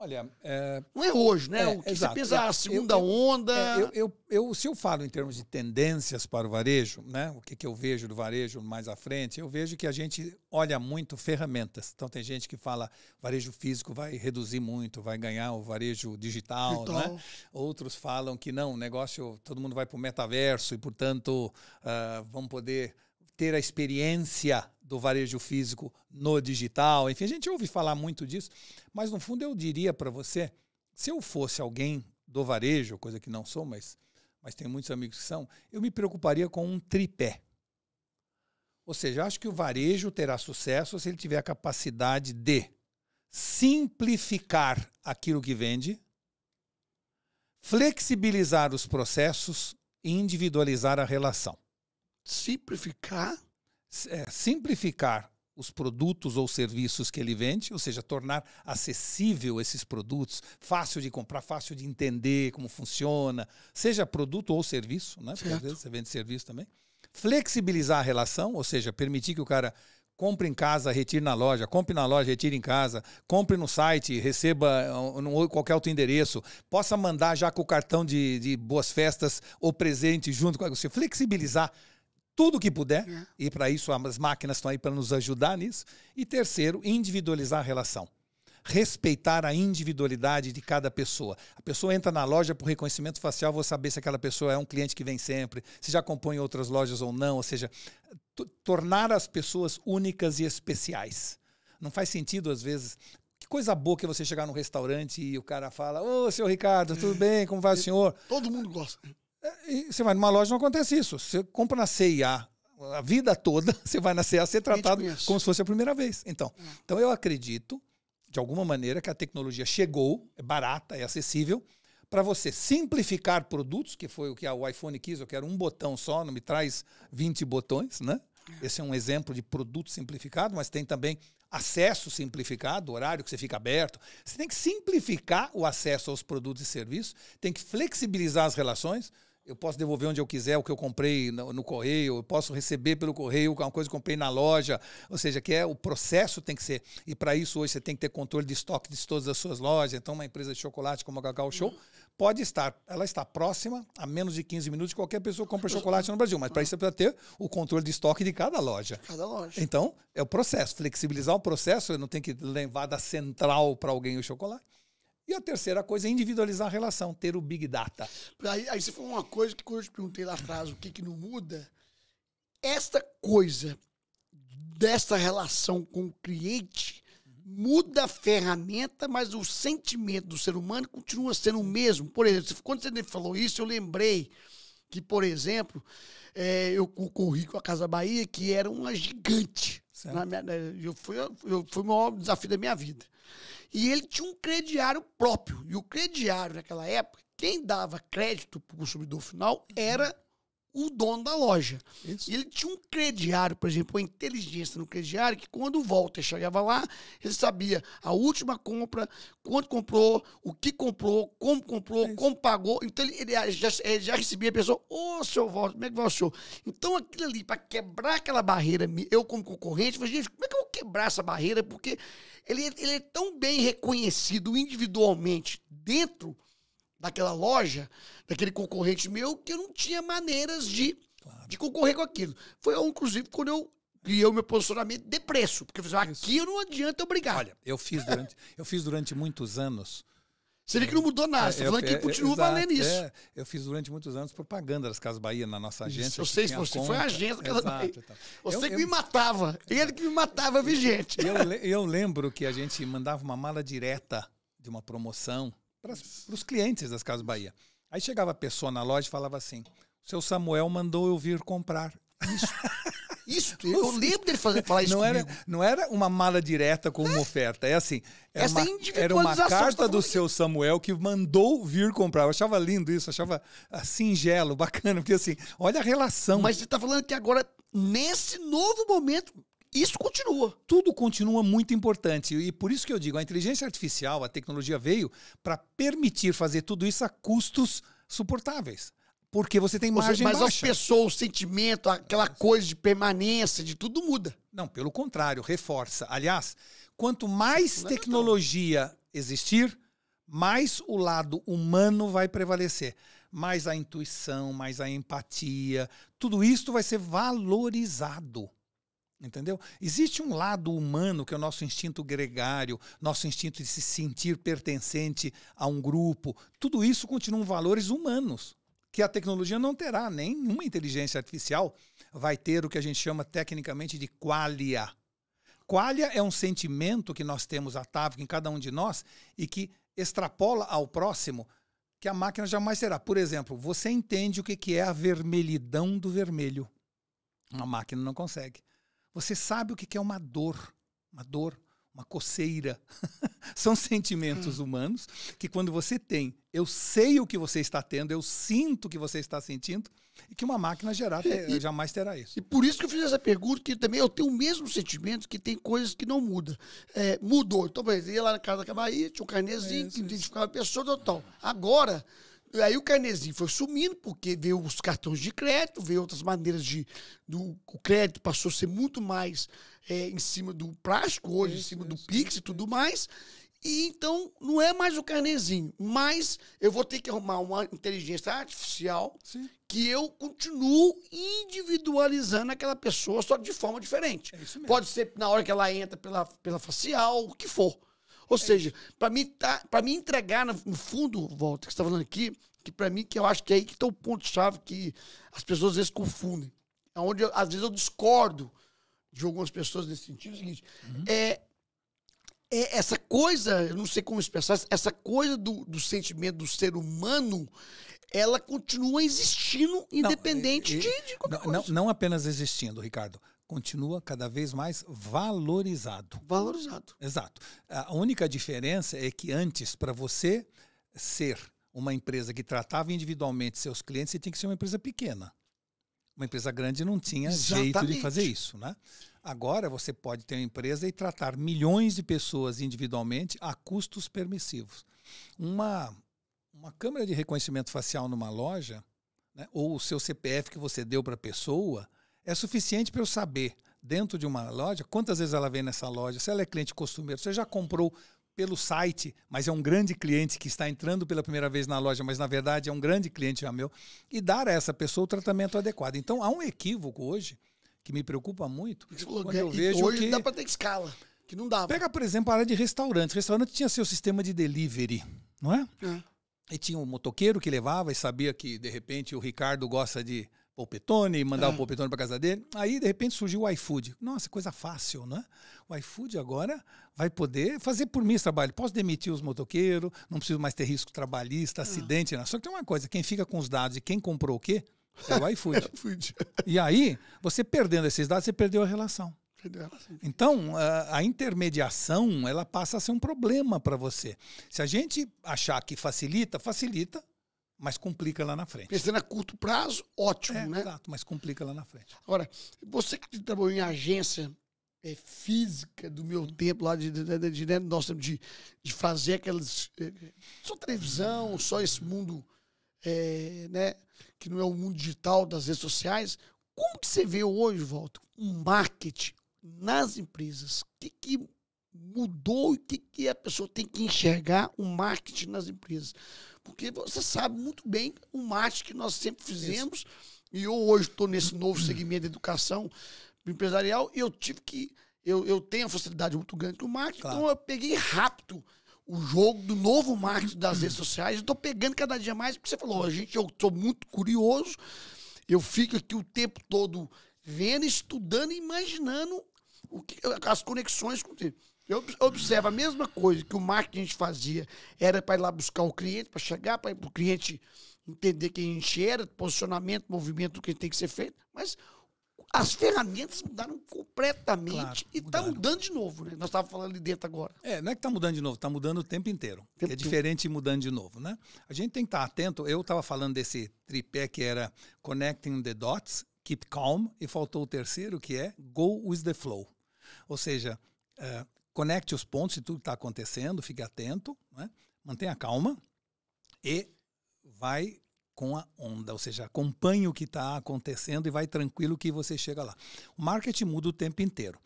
[SPEAKER 2] Olha,
[SPEAKER 1] não é hoje, né? O que
[SPEAKER 2] exato.
[SPEAKER 1] você pensa a segunda onda?
[SPEAKER 2] Se eu falo em termos de tendências para o varejo, né, o que eu vejo do varejo mais à frente, eu vejo que a gente olha muito ferramentas. Então tem gente que fala varejo físico vai reduzir muito, vai ganhar o varejo digital. Né? Outros falam que não, o negócio, todo mundo vai para o metaverso e, portanto, vamos poder ter a experiência do varejo físico no digital. Enfim, a gente ouve falar muito disso, mas no fundo eu diria para você, se eu fosse alguém do varejo, coisa que não sou, mas tenho muitos amigos que são, eu me preocuparia com um tripé. Ou seja, eu acho que o varejo terá sucesso se ele tiver a capacidade de simplificar aquilo que vende, flexibilizar os processos e individualizar a relação. Simplificar os produtos ou serviços que ele vende, ou seja, tornar acessível esses produtos, fácil de comprar, fácil de entender como funciona, seja produto ou serviço, né? Porque às vezes você vende serviço também. Flexibilizar a relação, ou seja, permitir que o cara compre em casa, retire na loja, compre na loja, retire em casa, compre no site, receba em qualquer outro endereço, possa mandar já com o cartão de boas festas ou presente junto com você, flexibilizar tudo que puder, e para isso as máquinas estão aí para nos ajudar nisso. E terceiro, individualizar a relação. Respeitar a individualidade de cada pessoa. A pessoa entra na loja por reconhecimento facial, vou saber se aquela pessoa é um cliente que vem sempre, se já compõe outras lojas ou não, ou seja, tornar as pessoas únicas e especiais. Não faz sentido, às vezes, que coisa boa que é você chegar num restaurante e o cara fala, ô, seu Ricardo, tudo bem? Como vai o senhor?
[SPEAKER 1] Todo mundo gosta.
[SPEAKER 2] E você vai numa loja, não acontece isso. Você compra na C&A a vida toda, você vai na C&A ser tratado como se fosse a primeira vez. Então eu acredito, de alguma maneira, que a tecnologia chegou, é barata, é acessível, para você simplificar produtos, que foi o que o iPhone quis, eu quero um botão só, não me traz 20 botões, né? Esse é um exemplo de produto simplificado, mas tem também acesso simplificado, horário que você fica aberto. Você tem que simplificar o acesso aos produtos e serviços, tem que flexibilizar as relações. eu posso devolver onde eu quiser o que eu comprei no correio, eu posso receber pelo correio uma coisa que eu comprei na loja, ou seja, o processo tem que ser, e para isso hoje você tem que ter controle de estoque de todas as suas lojas. Então uma empresa de chocolate como a Cacau Show ela está próxima a menos de 15 minutos de qualquer pessoa que compra chocolate no Brasil, mas para isso você precisa ter o controle de estoque de cada loja. Então, é o processo, flexibilizar o processo, eu não tenho que levar da central para alguém o chocolate. E a terceira coisa é individualizar a relação, ter o Big Data.
[SPEAKER 1] Aí você falou uma coisa que quando eu te perguntei lá atrás o que não muda, esta coisa dessa relação com o cliente muda a ferramenta, mas o sentimento do ser humano continua sendo o mesmo. Por exemplo, quando você falou isso, eu lembrei que, por exemplo, eu concorri com a Casa Bahia, que era uma gigante. Foi o maior desafio da minha vida. E ele tinha um crediário próprio. E o crediário, naquela época, quem dava crédito para o consumidor final era o dono da loja. Isso. E ele tinha um crediário, por exemplo, uma inteligência no crediário, que quando o Walter chegava lá, ele sabia a última compra, quanto comprou, o que comprou, como pagou. Então ele já recebia a pessoa, seu Walter, como é que vai o senhor? Então aquilo ali, para quebrar aquela barreira, eu como concorrente, falei, gente, como é que eu vou quebrar essa barreira? Porque ele é tão bem reconhecido individualmente dentro daquela loja, daquele concorrente meu, que eu não tinha maneiras de concorrer com aquilo. Foi, inclusive, quando eu criei o meu posicionamento de preço. Porque eu falei, aqui eu não adianta eu brigar.
[SPEAKER 2] Olha, eu fiz durante muitos anos.
[SPEAKER 1] Você vê que não mudou nada. Você está falando que continua valendo isso.
[SPEAKER 2] Eu fiz durante muitos anos propaganda das Casas Bahia na nossa agência.
[SPEAKER 1] Eu sei, se você foi a agência da Casa Bahia. Você que me matava. Ele que me matava, vigente.
[SPEAKER 2] Eu lembro que a gente mandava uma mala direta de uma promoção para os clientes das Casas Bahia. Aí chegava a pessoa na loja e falava assim, o seu Samuel mandou eu vir comprar.
[SPEAKER 1] Isso, eu lembro dele falar isso
[SPEAKER 2] não era uma mala direta com uma oferta, é assim, era uma carta do seu Samuel que mandou vir comprar. Eu achava lindo isso, achava singelo, bacana, porque assim, olha a relação.
[SPEAKER 1] Mas você está falando que agora, nesse novo momento, isso continua.
[SPEAKER 2] Tudo continua muito importante. E por isso que eu digo, a inteligência artificial, a tecnologia veio para permitir fazer tudo isso a custos suportáveis. Porque você tem margem baixa.
[SPEAKER 1] Mas as pessoas, o sentimento, aquela coisa de permanência, de tudo muda.
[SPEAKER 2] Não, pelo contrário, reforça. Aliás, quanto mais tecnologia existir, mais o lado humano vai prevalecer. Mais a intuição, mais a empatia. Tudo isso vai ser valorizado. Entendeu? Existe um lado humano que é o nosso instinto gregário, nosso instinto de se sentir pertencente a um grupo. Tudo isso continuam valores humanos, que a tecnologia não terá. Nenhuma inteligência artificial vai ter o que a gente chama tecnicamente de qualia. Qualia é um sentimento que nós temos atávico em cada um de nós e que extrapola ao próximo, que a máquina jamais terá. Por exemplo, você entende o que é a vermelhidão do vermelho. Uma máquina não consegue. Você sabe o que é uma dor, uma coceira. São sentimentos humanos que quando você tem, eu sei o que você está tendo, eu sinto o que você está sentindo, e que uma máquina jamais terá isso.
[SPEAKER 1] E por isso que eu fiz essa pergunta, que também eu tenho o mesmo sentimento, que tem coisas que não mudam. Mudou. Então, por exemplo, ia lá na Casa da Bahia, tinha um carnezinho que identificava a pessoa, tal. Agora, aí o carnezinho foi sumindo, porque veio os cartões de crédito, veio outras maneiras o crédito passou a ser muito mais em cima do plástico, hoje em cima do Pix e tudo mais. E então não é mais o carnezinho, mas eu vou ter que arrumar uma inteligência artificial que eu continuo individualizando aquela pessoa, só de forma diferente. Pode ser na hora que ela entra pela facial, o que for. Ou seja, para mim entregar no fundo, Walter, que você está falando aqui, que para mim, que eu acho que é aí que está o ponto-chave que as pessoas às vezes confundem. É onde, às vezes, eu discordo de algumas pessoas nesse sentido. É o seguinte, essa coisa, eu não sei como expressar, essa coisa do sentimento do ser humano, ela continua existindo independente de qualquer coisa.
[SPEAKER 2] Não apenas existindo, Ricardo. Continua cada vez mais valorizado.
[SPEAKER 1] Valorizado.
[SPEAKER 2] Exato. A única diferença é que antes, para você ser uma empresa que tratava individualmente seus clientes, você tinha que ser uma empresa pequena. Uma empresa grande não tinha jeito de fazer isso, né? Agora você pode ter uma empresa e tratar milhões de pessoas individualmente a custos permissivos. Uma câmera de reconhecimento facial numa loja né, ou o seu CPF que você deu para a pessoa, é suficiente para eu saber, dentro de uma loja, quantas vezes ela vem nessa loja, se ela é cliente costumeiro, você já comprou pelo site, mas é um grande cliente que está entrando pela primeira vez na loja, mas na verdade é um grande cliente já meu, e dar a essa pessoa o tratamento adequado. Então há um equívoco hoje que me preocupa muito, quando eu vejo
[SPEAKER 1] hoje
[SPEAKER 2] que
[SPEAKER 1] dá para ter escala, que não dava.
[SPEAKER 2] Pega, por exemplo, a área de restaurante. Restaurante tinha seu sistema de delivery, não é? E tinha um motoqueiro que levava e sabia que, de repente, o Ricardo gosta de polpetone e mandava o polpetone para casa dele. Aí, de repente, surgiu o iFood. Nossa, coisa fácil, né? O iFood agora vai poder fazer por mim esse trabalho. Posso demitir os motoqueiros, não preciso mais ter risco trabalhista, acidente. Não. Só que tem uma coisa, quem fica com os dados de quem comprou o quê é o iFood. E aí, você perdendo esses dados, você perdeu a relação. Então, a intermediação, ela passa a ser um problema para você. Se a gente achar que facilita, facilita, mas complica lá na frente.
[SPEAKER 1] Pensando a curto prazo, ótimo, né?
[SPEAKER 2] Exato, mas complica lá na frente.
[SPEAKER 1] Agora, você que trabalhou em agência física do meu tempo, lá de fazer aquelas... só televisão, só esse mundo, né, que não é o mundo digital das redes sociais. Como que você vê hoje, Walter, um marketing nas empresas? O que mudou e o que a pessoa tem que enxergar o marketing nas empresas? Porque você sabe muito bem o marketing que nós sempre fizemos. Isso. E eu hoje estou nesse novo segmento de educação empresarial e eu tenho uma facilidade muito grande com o marketing. Claro. Então eu peguei rápido o jogo do novo marketing das redes sociais. Eu estou pegando cada dia mais, porque você falou, eu estou muito curioso, eu fico aqui o tempo todo vendo, estudando e imaginando as conexões com ele. Eu observo a mesma coisa que o marketing a gente fazia, era para ir lá buscar o cliente, para chegar, para o cliente entender quem a gente era, posicionamento, movimento do que tem que ser feito, mas as ferramentas mudaram completamente, claro, e está mudando de novo, né? Nós estávamos falando ali dentro agora.
[SPEAKER 2] Não é que está mudando de novo, está mudando o tempo inteiro. É diferente mudando de novo, né? A gente tem que estar atento. Eu estava falando desse tripé que era Connecting the Dots, Keep Calm, e faltou o terceiro, que é Go with the Flow. Ou seja, conecte os pontos de tudo que está acontecendo, fique atento, né? Mantenha calma e vai com a onda, ou seja, acompanhe o que está acontecendo e vai tranquilo que você chega lá. O marketing muda o tempo inteiro.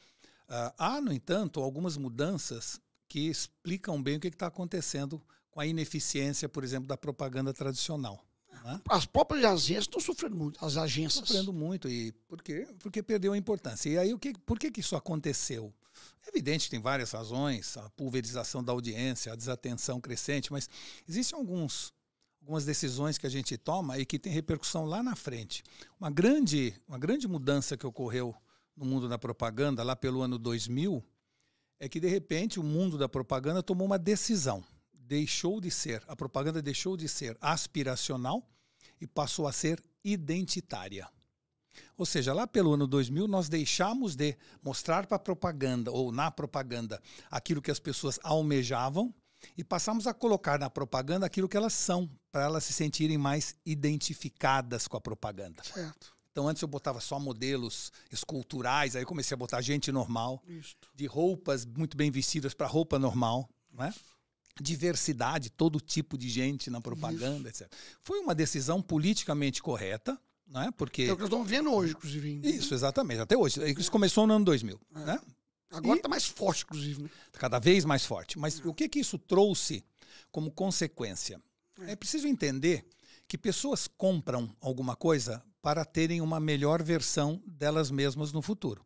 [SPEAKER 2] Há, no entanto, algumas mudanças que explicam bem o que está acontecendo com a ineficiência, por exemplo, da propaganda tradicional. Né?
[SPEAKER 1] As próprias agências estão sofrendo muito, as agências.
[SPEAKER 2] Sofrendo muito, e porque perdeu a importância. E aí, por que isso aconteceu? É evidente que tem várias razões, a pulverização da audiência, a desatenção crescente, mas existem algumas decisões que a gente toma e que tem repercussão lá na frente. Uma grande mudança que ocorreu no mundo da propaganda, lá pelo ano 2000, é que, de repente, o mundo da propaganda tomou uma decisão. A propaganda deixou de ser aspiracional e passou a ser identitária. Ou seja, lá pelo ano 2000, nós deixamos de mostrar para a propaganda, ou na propaganda, aquilo que as pessoas almejavam, e passamos a colocar na propaganda aquilo que elas são, para elas se sentirem mais identificadas com a propaganda.
[SPEAKER 1] Certo.
[SPEAKER 2] Então, antes eu botava só modelos esculturais, aí eu comecei a botar gente normal, de roupas muito bem vestidas para roupa normal, né? Diversidade, todo tipo de gente na propaganda, etc. Foi uma decisão politicamente correta, né? Porque...
[SPEAKER 1] É o que nós estamos vendo hoje, inclusive.
[SPEAKER 2] Isso, exatamente, até hoje. Isso começou no ano 2000, né?
[SPEAKER 1] Agora está mais forte, inclusive. Né?
[SPEAKER 2] Cada vez mais forte. Mas o que isso trouxe como consequência? É preciso entender que pessoas compram alguma coisa para terem uma melhor versão delas mesmas no futuro.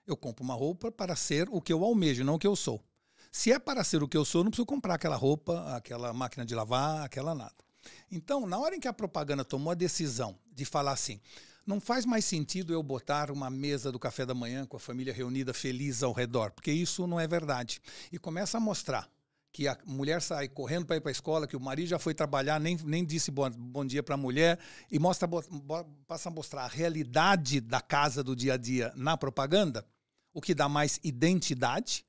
[SPEAKER 2] Eu compro uma roupa para ser o que eu almejo, não o que eu sou. Se é para ser o que eu sou, não preciso comprar aquela roupa, aquela máquina de lavar, aquela nada. Então, na hora em que a propaganda tomou a decisão de falar assim, não faz mais sentido eu botar uma mesa do café da manhã com a família reunida feliz ao redor, porque isso não é verdade. E começa a mostrar que a mulher sai correndo para ir para a escola, que o marido já foi trabalhar, nem disse bom dia para a mulher, e passa a mostrar a realidade da casa do dia a dia na propaganda, o que dá mais identidade.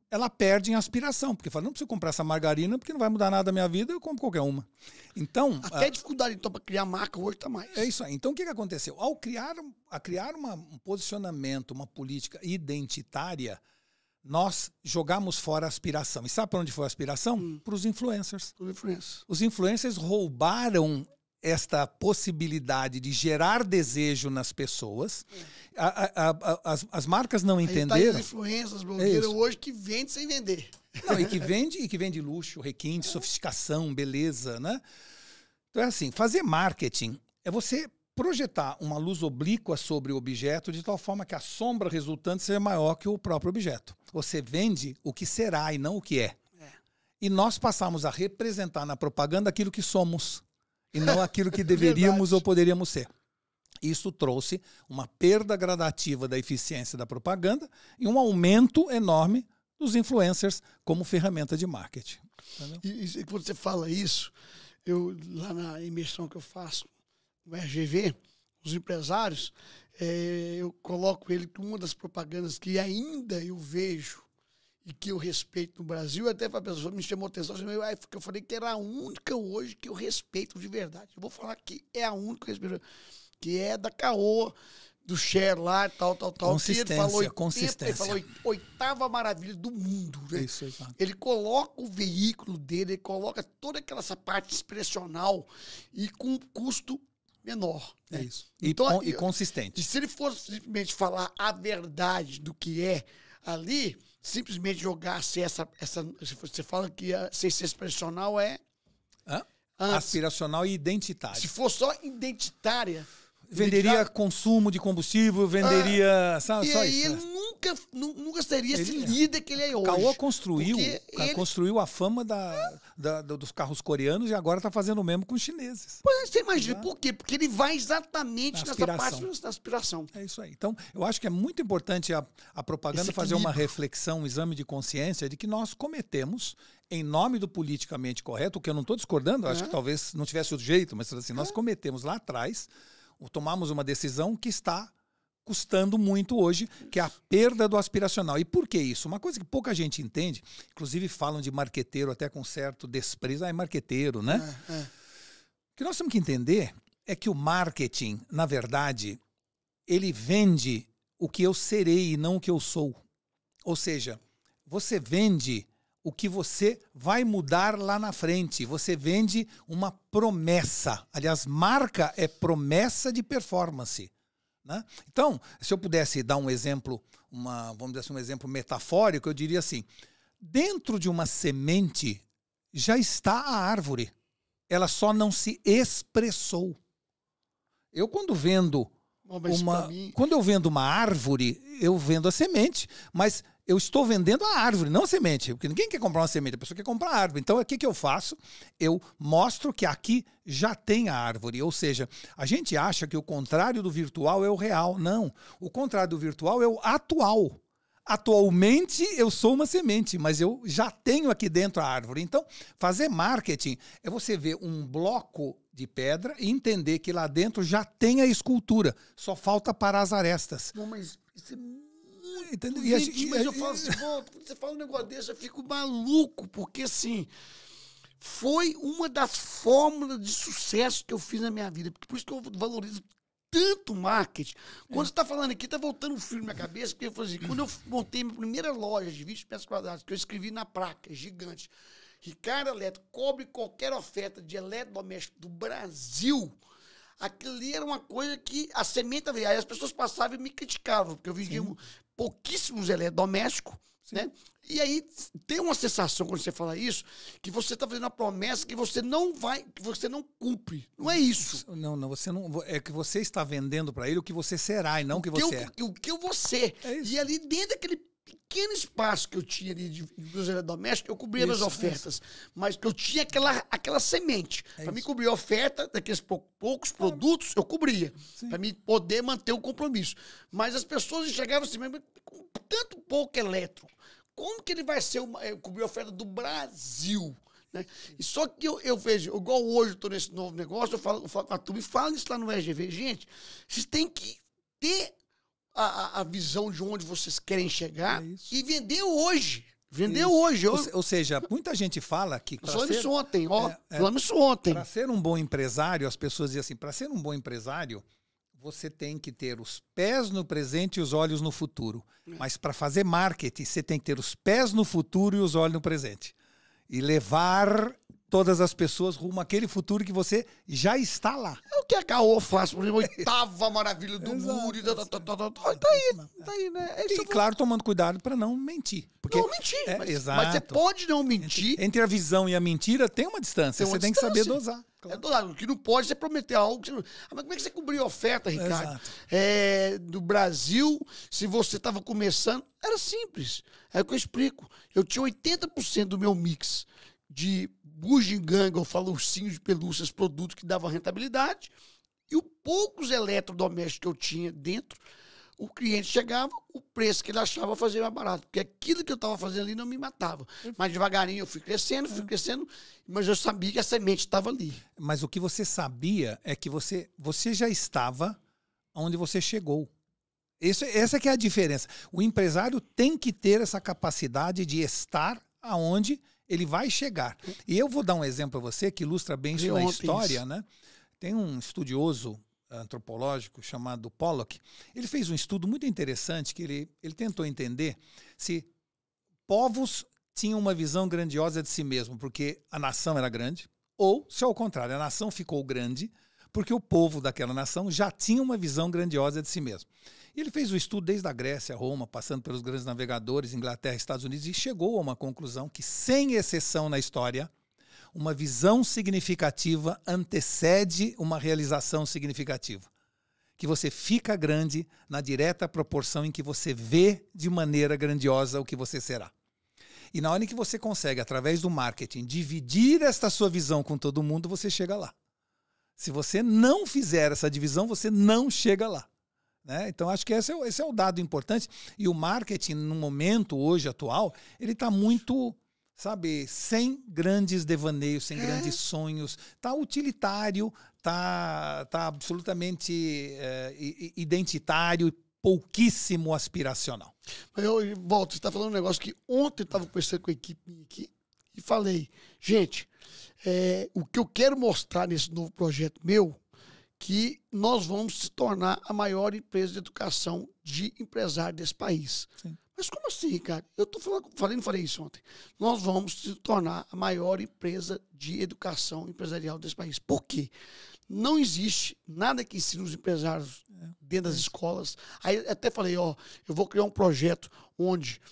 [SPEAKER 2] Ela perde em aspiração, porque fala, não preciso comprar essa margarina porque não vai mudar nada na minha vida, eu compro qualquer uma. Então,
[SPEAKER 1] até a dificuldade então para criar marca hoje está mais.
[SPEAKER 2] É isso aí. Então o que aconteceu? Ao criar um posicionamento, uma política identitária, nós jogamos fora a aspiração. E sabe para onde foi a aspiração? Para os influencers. Os influencers roubaram esta possibilidade de gerar desejo nas pessoas. As marcas não entenderam.
[SPEAKER 1] Tá as influências blogueiras hoje que vendem sem vender.
[SPEAKER 2] Não, e que vende luxo, requinte, sofisticação, beleza, né? Então é assim, fazer marketing é você projetar uma luz oblíqua sobre o objeto de tal forma que a sombra resultante seja maior que o próprio objeto. Você vende o que será e não o que é. E nós passamos a representar na propaganda aquilo que somos e não aquilo que deveríamos ou poderíamos ser. Isso trouxe uma perda gradativa da eficiência da propaganda e um aumento enorme dos influencers como ferramenta de marketing.
[SPEAKER 1] E quando você fala isso, eu lá na imersão que eu faço no RGV, os empresários, eu coloco ele como uma das propagandas que ainda eu vejo e que eu respeito no Brasil. Até a pessoa me chamou a atenção, eu falei que era a única hoje que eu respeito de verdade. Eu vou falar que é a única que eu respeito, que é da Caoa, do Cher lá, tal.
[SPEAKER 2] Consistência.
[SPEAKER 1] Ele falou 8ª maravilha do mundo. Né?
[SPEAKER 2] Isso, exato.
[SPEAKER 1] Ele coloca o veículo dele, ele coloca toda essa parte expressional e com custo menor.
[SPEAKER 2] É
[SPEAKER 1] né?
[SPEAKER 2] isso.
[SPEAKER 1] Então,
[SPEAKER 2] e consistente.
[SPEAKER 1] E se ele fosse simplesmente falar a verdade do que é ali, simplesmente jogasse você fala que ser expressional é...
[SPEAKER 2] Aspiracional e identitário.
[SPEAKER 1] Se for só identitária...
[SPEAKER 2] Venderia consumo de combustível, venderia... só
[SPEAKER 1] aí
[SPEAKER 2] isso.
[SPEAKER 1] Ele nunca seria esse líder que ele é hoje.
[SPEAKER 2] Caoa construiu a fama dos carros coreanos e agora está fazendo o mesmo com os chineses.
[SPEAKER 1] Pois você imagina, por quê? Porque ele vai exatamente nessa parte da aspiração.
[SPEAKER 2] É isso aí. Então, eu acho que é muito importante a propaganda fazer uma reflexão, um exame de consciência de que nós cometemos, em nome do politicamente correto, o que eu não estou discordando, acho que talvez não tivesse outro jeito, mas assim, nós cometemos lá atrás, tomamos uma decisão que está custando muito hoje, que é a perda do aspiracional. E por que isso? Uma coisa que pouca gente entende, inclusive falam de marqueteiro até com certo desprezo, é marqueteiro, né? O que nós temos que entender é que o marketing, na verdade, ele vende o que eu serei e não o que eu sou. Ou seja, você vende o que você vai mudar lá na frente. Você vende uma promessa. Aliás, marca é promessa de performance. Né? Então, se eu pudesse dar um exemplo, vamos dizer assim, um exemplo metafórico, eu diria assim, dentro de uma semente já está a árvore. Ela só não se expressou. Eu quando vendo quando eu vendo uma árvore, eu vendo a semente, mas eu estou vendendo a árvore, não a semente, porque ninguém quer comprar uma semente, a pessoa quer comprar a árvore. Então, o que eu faço? Eu mostro que aqui já tem a árvore, ou seja, a gente acha que o contrário do virtual é o real. Não, o contrário do virtual é o atual. Atualmente, eu sou uma semente, mas eu já tenho aqui dentro a árvore. Então, fazer marketing é você ver um bloco de pedra e entender que lá dentro já tem a escultura, só falta parar as arestas.
[SPEAKER 1] Não, mas isso é muito...
[SPEAKER 2] Entendeu?
[SPEAKER 1] Mas eu falo assim, quando você fala um negócio desse, eu fico maluco, porque assim, foi uma das fórmulas de sucesso que eu fiz na minha vida, por isso que eu valorizo tanto marketing. Quando você está falando aqui, está voltando um filme na minha cabeça, porque eu falei assim, quando eu montei minha primeira loja de 20 metros quadrados, que eu escrevi na placa, gigante, Ricardo Eletro, cobre qualquer oferta de eletrodoméstico do Brasil, aquilo ali era uma coisa que a semente... Aí as pessoas passavam e me criticavam, porque eu vendia pouquíssimos eletrodomésticos, né? E aí tem uma sensação, quando você fala isso, que você está fazendo uma promessa que você não cumpre. Não é isso.
[SPEAKER 2] Não, você não. É que você está vendendo para ele o que você será e não o que você é.
[SPEAKER 1] O que eu vou ser. E ali dentro daquele pequeno espaço que eu tinha ali dos eletrodomésticos, eu cobria as ofertas. Mas que eu tinha aquela semente. Para mim cobrir a oferta daqueles poucos produtos, eu cobria. Para mim poder manter o compromisso. Mas as pessoas chegavam assim, mas com tanto pouco elétrico, como que ele vai cobrir a oferta do Brasil? Né? E só que eu vejo, igual hoje eu estou nesse novo negócio, eu falo com a turma e falo isso lá no RGV. Gente, vocês têm que ter a visão de onde vocês querem chegar e vender hoje. Vender hoje.
[SPEAKER 2] Ou seja, muita gente fala que...
[SPEAKER 1] Falamos isso ontem, falamos isso ontem.
[SPEAKER 2] Para ser um bom empresário, as pessoas dizem assim, para ser um bom empresário, você tem que ter os pés no presente e os olhos no futuro. Mas para fazer marketing, você tem que ter os pés no futuro e os olhos no presente. E levar todas as pessoas rumo àquele futuro que você já está lá.
[SPEAKER 1] É o que a Caô faz, por exemplo, oitava maravilha do mundo. Tá aí, né?
[SPEAKER 2] E, claro, tomando cuidado para não mentir. Porque
[SPEAKER 1] não mentir,
[SPEAKER 2] exato.
[SPEAKER 1] mas você pode não mentir.
[SPEAKER 2] Entre a visão e a mentira tem uma distância. Você tem que saber dosar.
[SPEAKER 1] Claro. É dosar. O que não pode é prometer algo. Mas como é que você cobriu a oferta, Ricardo? Do Brasil, se você estava começando, era simples. É o que eu explico. Eu tinha 80% do meu mix de bugiganga ou falucinho de pelúcias, produtos que davam rentabilidade, e os poucos eletrodomésticos que eu tinha dentro, o cliente chegava, o preço que ele achava fazer mais barato, porque aquilo que eu estava fazendo ali não me matava. Mas devagarinho eu fui crescendo, mas eu sabia que a semente estava ali.
[SPEAKER 2] Mas o que você sabia é que você já estava onde você chegou. Essa que é a diferença. O empresário tem que ter essa capacidade de estar aonde ele vai chegar. E eu vou dar um exemplo para você que ilustra bem isso na história, né? Tem um estudioso antropológico chamado Pollock. Ele fez um estudo muito interessante que ele tentou entender se povos tinham uma visão grandiosa de si mesmo porque a nação era grande, ou se ao contrário, a nação ficou grande porque o povo daquela nação já tinha uma visão grandiosa de si mesmo. E ele fez o estudo desde a Grécia, Roma, passando pelos grandes navegadores, Inglaterra, Estados Unidos, e chegou a uma conclusão que, sem exceção na história, uma visão significativa antecede uma realização significativa. Que você fica grande na direta proporção em que você vê de maneira grandiosa o que você será. E na hora em que você consegue, através do marketing, dividir esta sua visão com todo mundo, você chega lá. Se você não fizer essa divisão, você não chega lá. Né? Então, acho que esse é o dado importante. E o marketing, no momento hoje atual, ele está muito, sabe, sem grandes devaneios, sem grandes sonhos. Está utilitário, está absolutamente identitário e pouquíssimo aspiracional.
[SPEAKER 1] Mas eu volto, você está falando um negócio que ontem eu estava conversando com a equipe aqui e falei, gente, o que eu quero mostrar nesse novo projeto meu, que nós vamos se tornar a maior empresa de educação de empresário desse país.
[SPEAKER 2] Sim.
[SPEAKER 1] Mas como assim, Ricardo? Eu tô falei isso ontem. Nós vamos se tornar a maior empresa de educação empresarial desse país. Por quê? Não existe nada que ensine os empresários dentro das escolas. Aí até falei, eu vou criar um projeto onde,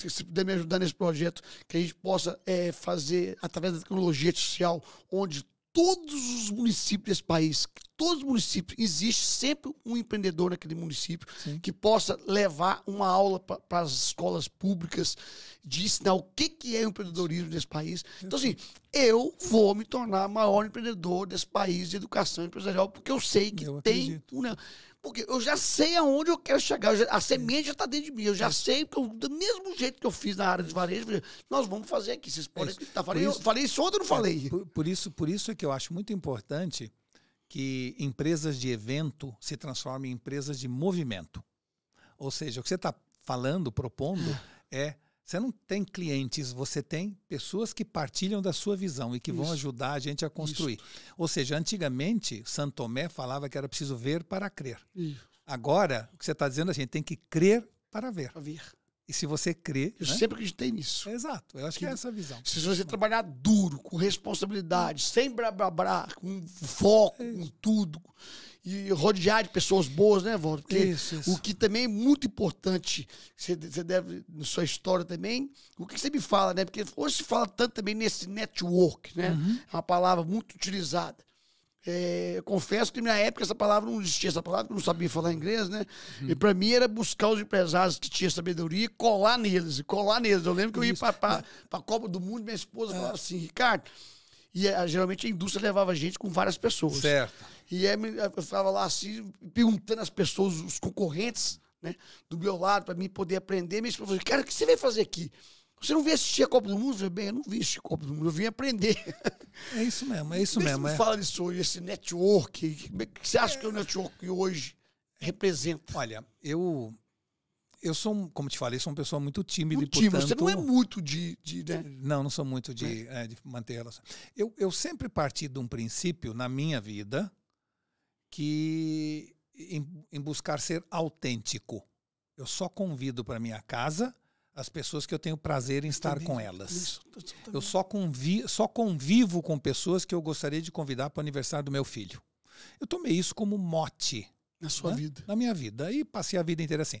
[SPEAKER 1] se puder me ajudar nesse projeto, que a gente possa fazer através da tecnologia artificial, onde todos os municípios desse país, todos os municípios, existe sempre um empreendedor naquele município. Sim. Que possa levar uma aula para as escolas públicas, de ensinar o que é o empreendedorismo desse país. Então, assim, eu vou me tornar o maior empreendedor desse país de educação empresarial, porque eu sei que tem... Porque eu já sei aonde eu quero chegar. A semente já está dentro de mim. Eu já sei, porque do mesmo jeito que eu fiz na área de varejo, nós vamos fazer aqui. Vocês podem acreditar. Falei isso ontem ou não falei?
[SPEAKER 2] Por isso é que eu acho muito importante que empresas de evento se transformem em empresas de movimento. Ou seja, o que você está falando, propondo, você não tem clientes, você tem pessoas que partilham da sua visão e que vão ajudar a gente a construir. Isso. Ou seja, antigamente, Santo Tomé falava que era preciso ver para crer. Isso. Agora, o que você está dizendo, a gente tem que crer para ver. Para ver. E se você crê...
[SPEAKER 1] Eu sempre acreditei nisso.
[SPEAKER 2] Exato, eu acho que é essa a visão.
[SPEAKER 1] Se você trabalhar duro, com responsabilidade, sem blá, com foco, com tudo... E rodear de pessoas boas, né, Walter? Porque isso. O que também é muito importante, você deve, na sua história também, o que você me fala, né? Porque hoje se fala tanto também nesse network, né? Uhum. É uma palavra muito utilizada. Eu confesso que na minha época essa palavra não existia, essa palavra eu não sabia falar inglês, né? Uhum. E para mim era buscar os empresários que tinham sabedoria e colar neles. Eu lembro que eu ia para a Copa do Mundo, minha esposa falava assim, Ricardo... E geralmente a indústria levava gente com várias pessoas.
[SPEAKER 2] Certo.
[SPEAKER 1] E eu ficava lá assim, perguntando às pessoas, os concorrentes, né, do meu lado, para mim poder aprender. Minha esposa falou, cara, o que você veio fazer aqui? Você não veio assistir a Copa do Mundo? Eu falei, bem, eu não vi assistir a Copa do Mundo, eu vim aprender.
[SPEAKER 2] É isso mesmo, é isso mesmo.
[SPEAKER 1] Você fala disso hoje, esse network, o que você acha que é o network que hoje representa?
[SPEAKER 2] Olha, eu sou, como te falei, sou uma pessoa muito tímida.
[SPEAKER 1] Muito tímida. Você não é muito né?
[SPEAKER 2] Não sou muito de manter relação. Eu sempre parti de um princípio na minha vida que em buscar ser autêntico. Eu só convido para minha casa as pessoas que eu tenho prazer em estar com elas. Eu
[SPEAKER 1] também.
[SPEAKER 2] só convivo com pessoas que eu gostaria de convidar para o aniversário do meu filho. Eu tomei isso como mote.
[SPEAKER 1] Na sua vida.
[SPEAKER 2] Na minha vida. E passei a vida inteira assim.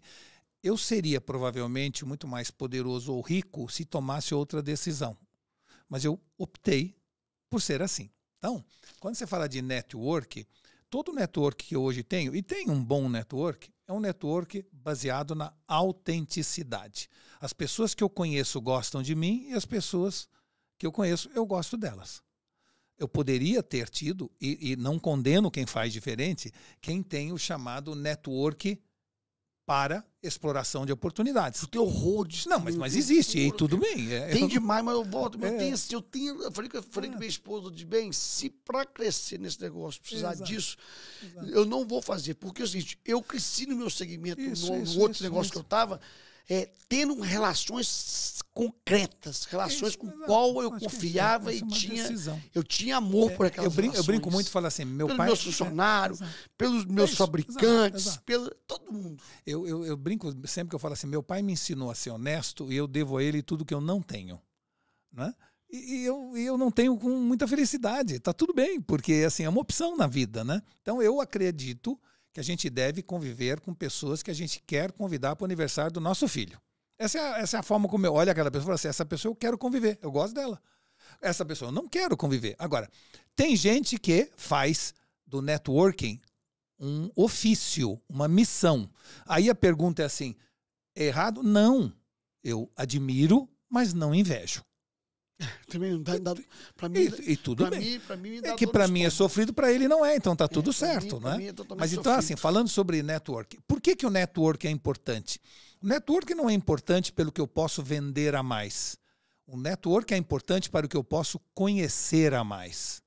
[SPEAKER 2] Eu seria provavelmente muito mais poderoso ou rico se tomasse outra decisão. Mas eu optei por ser assim. Então, quando você fala de network, todo network que eu hoje tenho, e tem um bom network, é um network baseado na autenticidade. As pessoas que eu conheço gostam de mim e as pessoas que eu conheço, eu gosto delas. Eu poderia ter tido, e não condeno quem faz diferente, quem tem o chamado network para exploração de oportunidades.
[SPEAKER 1] Eu tenho horror disso.
[SPEAKER 2] Não, mas existe, e tudo bem.
[SPEAKER 1] Tem demais, mas eu volto. Eu falei com minha esposa, de bem, se para crescer nesse negócio precisar disso, eu não vou fazer. Porque é o seguinte, eu cresci no meu segmento, no outro negócio que eu estava, tendo relações concretas, relações com qual eu confiava e eu tinha amor por aquelas relações.
[SPEAKER 2] Eu brinco muito e falo assim, meu pai...
[SPEAKER 1] Pelos meus funcionários, pelos meus fabricantes, pelo todo mundo.
[SPEAKER 2] Eu brinco sempre que eu falo assim, meu pai me ensinou a ser honesto e eu devo a ele tudo que eu não tenho. Né? E eu não tenho com muita felicidade. Tá tudo bem, porque assim, é uma opção na vida. Né? Então eu acredito que a gente deve conviver com pessoas que a gente quer convidar para o aniversário do nosso filho. Essa é a forma como eu olho aquela pessoa e falo assim, essa pessoa eu quero conviver, eu gosto dela. Essa pessoa eu não quero conviver. Agora, tem gente que faz do networking um ofício, uma missão. Aí a pergunta é assim, é errado? Não. Eu admiro, mas não invejo.
[SPEAKER 1] Também não dá para mim.
[SPEAKER 2] E tudo bem.
[SPEAKER 1] Pra mim
[SPEAKER 2] é que para mim é sofrido, para ele não é, então tá tudo certo, né? Mas então assim, falando sobre network, por que o network é importante? O network não é importante pelo que eu posso vender a mais. O network é importante para o que eu posso conhecer a mais.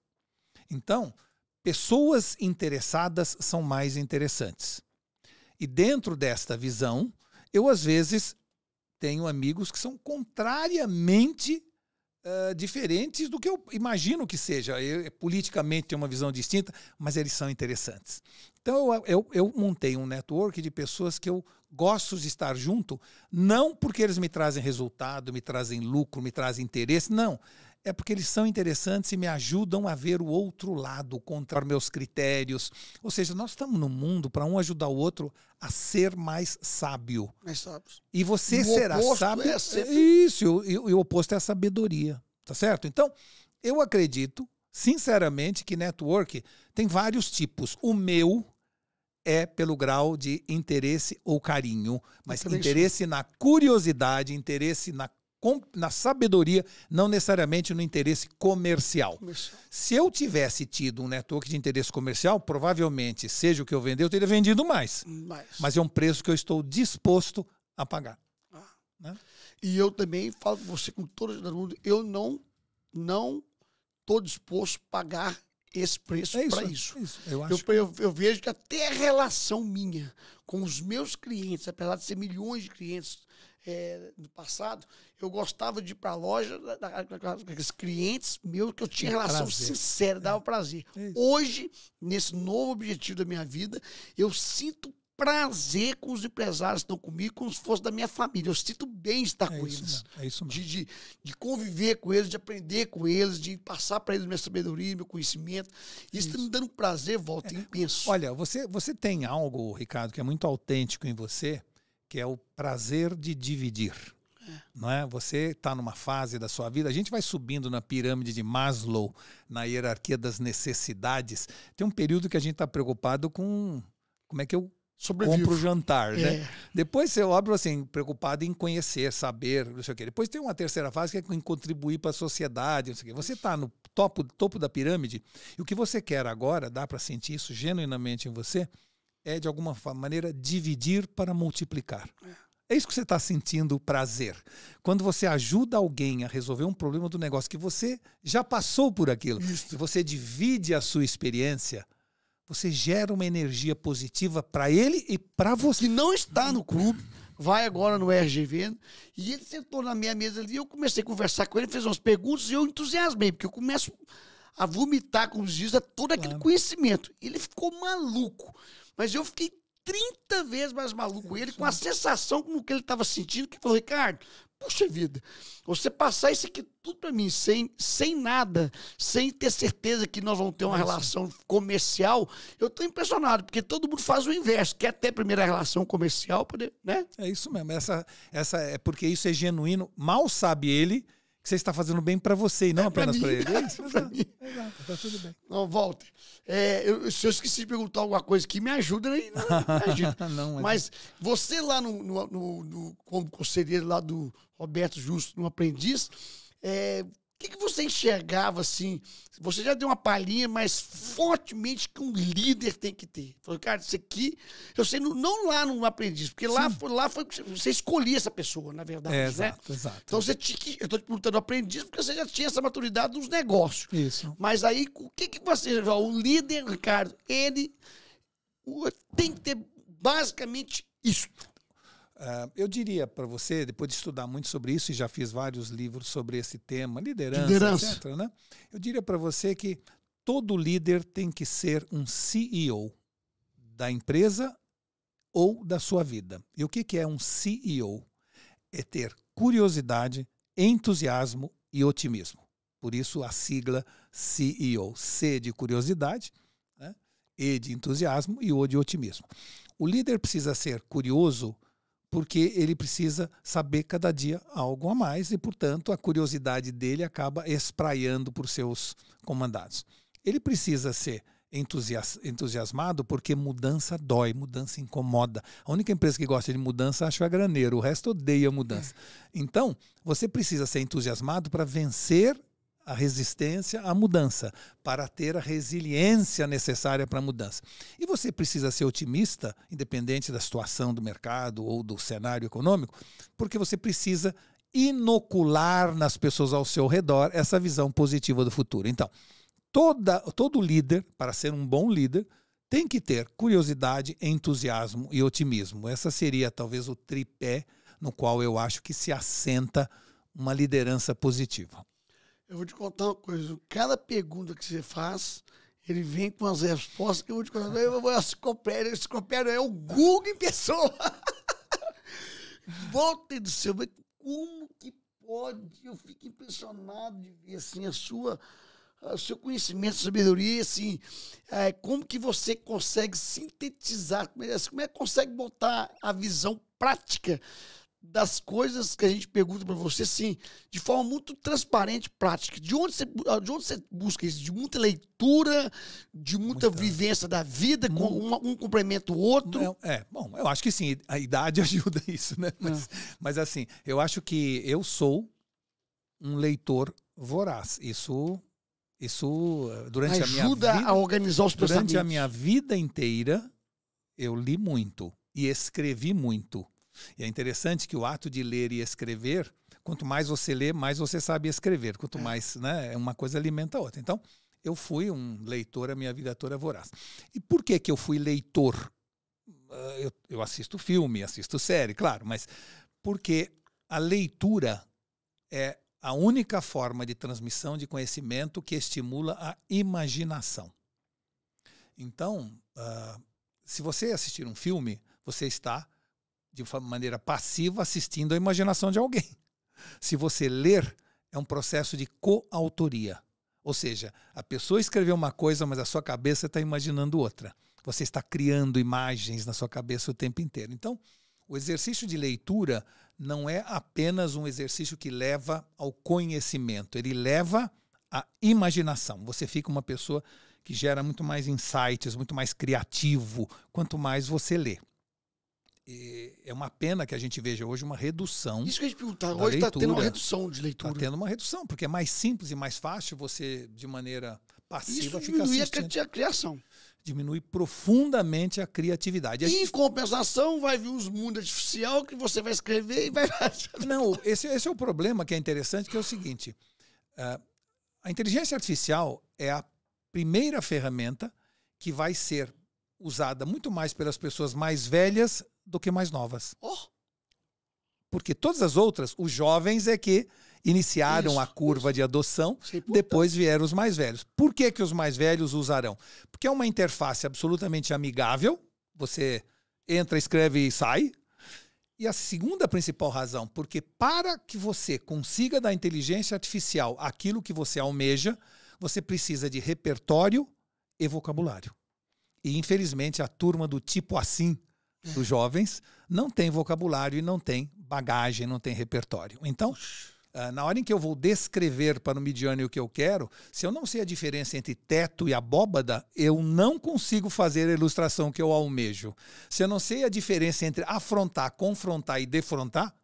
[SPEAKER 2] Então, pessoas interessadas são mais interessantes. E dentro desta visão, eu às vezes tenho amigos que são contrariamente diferentes do que eu imagino que seja. Politicamente tem uma visão distinta, mas eles são interessantes. Então eu montei um network de pessoas que eu gosto de estar junto, não porque eles me trazem resultado, me trazem lucro, me trazem interesse, não. É porque eles são interessantes e me ajudam a ver o outro lado, contra meus critérios. Ou seja, nós estamos no mundo para um ajudar o outro a ser mais sábio.
[SPEAKER 1] Mais sábios.
[SPEAKER 2] E você será sábio. Isso, e o oposto é a sabedoria. Tá certo? Então, eu acredito, sinceramente, que network tem vários tipos. O meu é pelo grau de interesse ou carinho, mas interesse na curiosidade, interesse na sabedoria, não necessariamente no interesse comercial. Se eu tivesse tido um network de interesse comercial, provavelmente, seja o que eu vender, eu teria vendido mais. Mas é um preço que eu estou disposto a pagar. Né?
[SPEAKER 1] E eu também falo com você, com todo mundo, eu não estou disposto a pagar esse preço para isso. Eu vejo que até a relação minha com os meus clientes, apesar de ser milhões de clientes no passado, eu gostava de ir para a loja com aqueles clientes meus que eu tinha relação sincera, dava prazer. Hoje, nesse novo objetivo da minha vida, eu sinto prazer com os empresários que estão comigo, como se fosse da minha família. Eu sinto bem estar com eles.
[SPEAKER 2] É isso mesmo.
[SPEAKER 1] De conviver com eles, de aprender com eles, de passar para eles minha sabedoria, meu conhecimento. Isso está me dando prazer, volta, imenso.
[SPEAKER 2] Olha, você tem algo, Ricardo, que é muito autêntico em você, que é o prazer de dividir. Não é? Você está numa fase da sua vida, a gente vai subindo na pirâmide de Maslow, na hierarquia das necessidades. Tem um período que a gente está preocupado com como é que eu compro o jantar, né? Depois você óbvio assim, preocupado em conhecer, saber, não sei o quê. Depois tem uma terceira fase que é em contribuir para a sociedade, não sei o quê. Você está no topo da pirâmide e o que você quer agora, dá para sentir isso genuinamente em você, é de alguma maneira dividir para multiplicar. É isso que você está sentindo prazer. Quando você ajuda alguém a resolver um problema do negócio que você já passou por aquilo, e você divide a sua experiência, você gera uma energia positiva para ele e para você.
[SPEAKER 1] Que não está no clube, vai agora no RGV, e ele sentou na minha mesa ali, eu comecei a conversar com ele, fez umas perguntas e eu entusiasmei, porque eu começo a vomitar, como diz, todo aquele conhecimento. Ele ficou maluco, mas eu fiquei 30 vezes mais maluco. Ele com a sensação como que ele estava sentindo, que falou, Ricardo, puxa vida, você passar isso aqui tudo para mim, sem nada, sem ter certeza que nós vamos ter uma relação comercial, eu tô impressionado, porque todo mundo faz o inverso, quer ter a primeira relação comercial, poder, né?
[SPEAKER 2] É isso mesmo, essa é porque isso é genuíno, mal sabe ele que você está fazendo bem para você e não apenas para ele. É isso, exato, tá tudo bem.
[SPEAKER 1] Não, Walter, se eu esqueci de perguntar alguma coisa que me ajuda aí, não, mas você lá como conselheiro lá do Roberto Justo, no Aprendiz, o que você enxergava assim? Você já deu uma palhinha, mas fortemente que um líder tem que ter. Falei, cara, isso aqui, eu sei, não lá no Aprendiz, porque lá foi você escolhia essa pessoa, na verdade, né?
[SPEAKER 2] Exato.
[SPEAKER 1] Então você tinha que, eu tô te perguntando Aprendiz, porque você já tinha essa maturidade dos negócios.
[SPEAKER 2] Isso.
[SPEAKER 1] Mas aí, o que você, o líder, Ricardo, ele tem que ter basicamente isso.
[SPEAKER 2] Eu diria para você, depois de estudar muito sobre isso, e já fiz vários livros sobre esse tema, liderança. Etc., né? Eu diria para você que todo líder tem que ser um CEO da empresa ou da sua vida. E o que é um CEO? É ter curiosidade, entusiasmo e otimismo. Por isso a sigla CEO. C de curiosidade, né? E de entusiasmo e O de otimismo. O líder precisa ser curioso porque ele precisa saber cada dia algo a mais e, portanto, a curiosidade dele acaba espraiando por seus comandados. Ele precisa ser entusiasmado porque mudança dói, mudança incomoda. A única empresa que gosta de mudança acho a Graneiro, o resto odeia mudança. Então, você precisa ser entusiasmado para vencer a resistência à mudança, para ter a resiliência necessária para a mudança. E você precisa ser otimista, independente da situação do mercado ou do cenário econômico, porque você precisa inocular nas pessoas ao seu redor essa visão positiva do futuro. Então, todo líder, para ser um bom líder, tem que ter curiosidade, entusiasmo e otimismo. Essa seria talvez o tripé no qual eu acho que se assenta uma liderança positiva.
[SPEAKER 1] Eu vou te contar uma coisa. Cada pergunta que você faz, ele vem com as respostas que eu vou te contar. A enciclopédia é o Google em pessoa. Volta do céu, mas como que pode? Eu fico impressionado de ver assim, o seu conhecimento, sabedoria, assim, como que você consegue sintetizar, como é que consegue botar a visão prática das coisas que a gente pergunta para você, assim, de forma muito transparente, prática. De onde você busca isso? De muita leitura, de muita vivência da vida, com um complementa o outro?
[SPEAKER 2] Bom, eu acho que sim, a idade ajuda isso, né? Mas assim, eu acho que eu sou um leitor voraz. Isso durante
[SPEAKER 1] ajuda a organizar os pensamentos.
[SPEAKER 2] Durante a minha vida inteira, eu li muito e escrevi muito. E é interessante que o ato de ler e escrever, quanto mais você lê, mais você sabe escrever. Quanto mais, né, uma coisa alimenta a outra. Então, eu fui um leitor a minha vida toda voraz. E por que eu fui leitor? Eu assisto filme, assisto série, claro, mas porque a leitura é a única forma de transmissão de conhecimento que estimula a imaginação. Então, se você assistir um filme, você está de maneira passiva assistindo à imaginação de alguém. Se você ler, é um processo de coautoria. Ou seja, a pessoa escreveu uma coisa, mas a sua cabeça está imaginando outra. Você está criando imagens na sua cabeça o tempo inteiro. Então, o exercício de leitura não é apenas um exercício que leva ao conhecimento, ele leva à imaginação. Você fica uma pessoa que gera muito mais insights, muito mais criativo, quanto mais você lê. E é uma pena que a gente veja hoje uma redução.
[SPEAKER 1] Isso que a gente perguntar, hoje está tendo uma redução de leitura.
[SPEAKER 2] Está tendo uma redução, porque é mais simples e mais fácil você, de maneira passiva,
[SPEAKER 1] isso
[SPEAKER 2] ficar assistindo.
[SPEAKER 1] Diminui a criação.
[SPEAKER 2] Diminui profundamente a criatividade.
[SPEAKER 1] E em compensação, vai vir uns mundos artificial que você vai escrever e vai...
[SPEAKER 2] Não, esse é o problema que é interessante, que é o seguinte. A inteligência artificial é a primeira ferramenta que vai ser usada muito mais pelas pessoas mais velhas do que mais novas. Porque todas as outras, os jovens é que iniciaram a curva de adoção, depois vieram os mais velhos. Por que os mais velhos usarão? Porque é uma interface absolutamente amigável, você entra, escreve e sai. E a segunda principal razão, porque para que você consiga da inteligência artificial aquilo que você almeja, você precisa de repertório e vocabulário. E, infelizmente, a turma do tipo assim, dos jovens, não tem vocabulário e não tem bagagem, não tem repertório. Então, na hora em que eu vou descrever para o Midjourney o que eu quero, se eu não sei a diferença entre teto e abóbada, eu não consigo fazer a ilustração que eu almejo. Se eu não sei a diferença entre afrontar, confrontar e defrontar,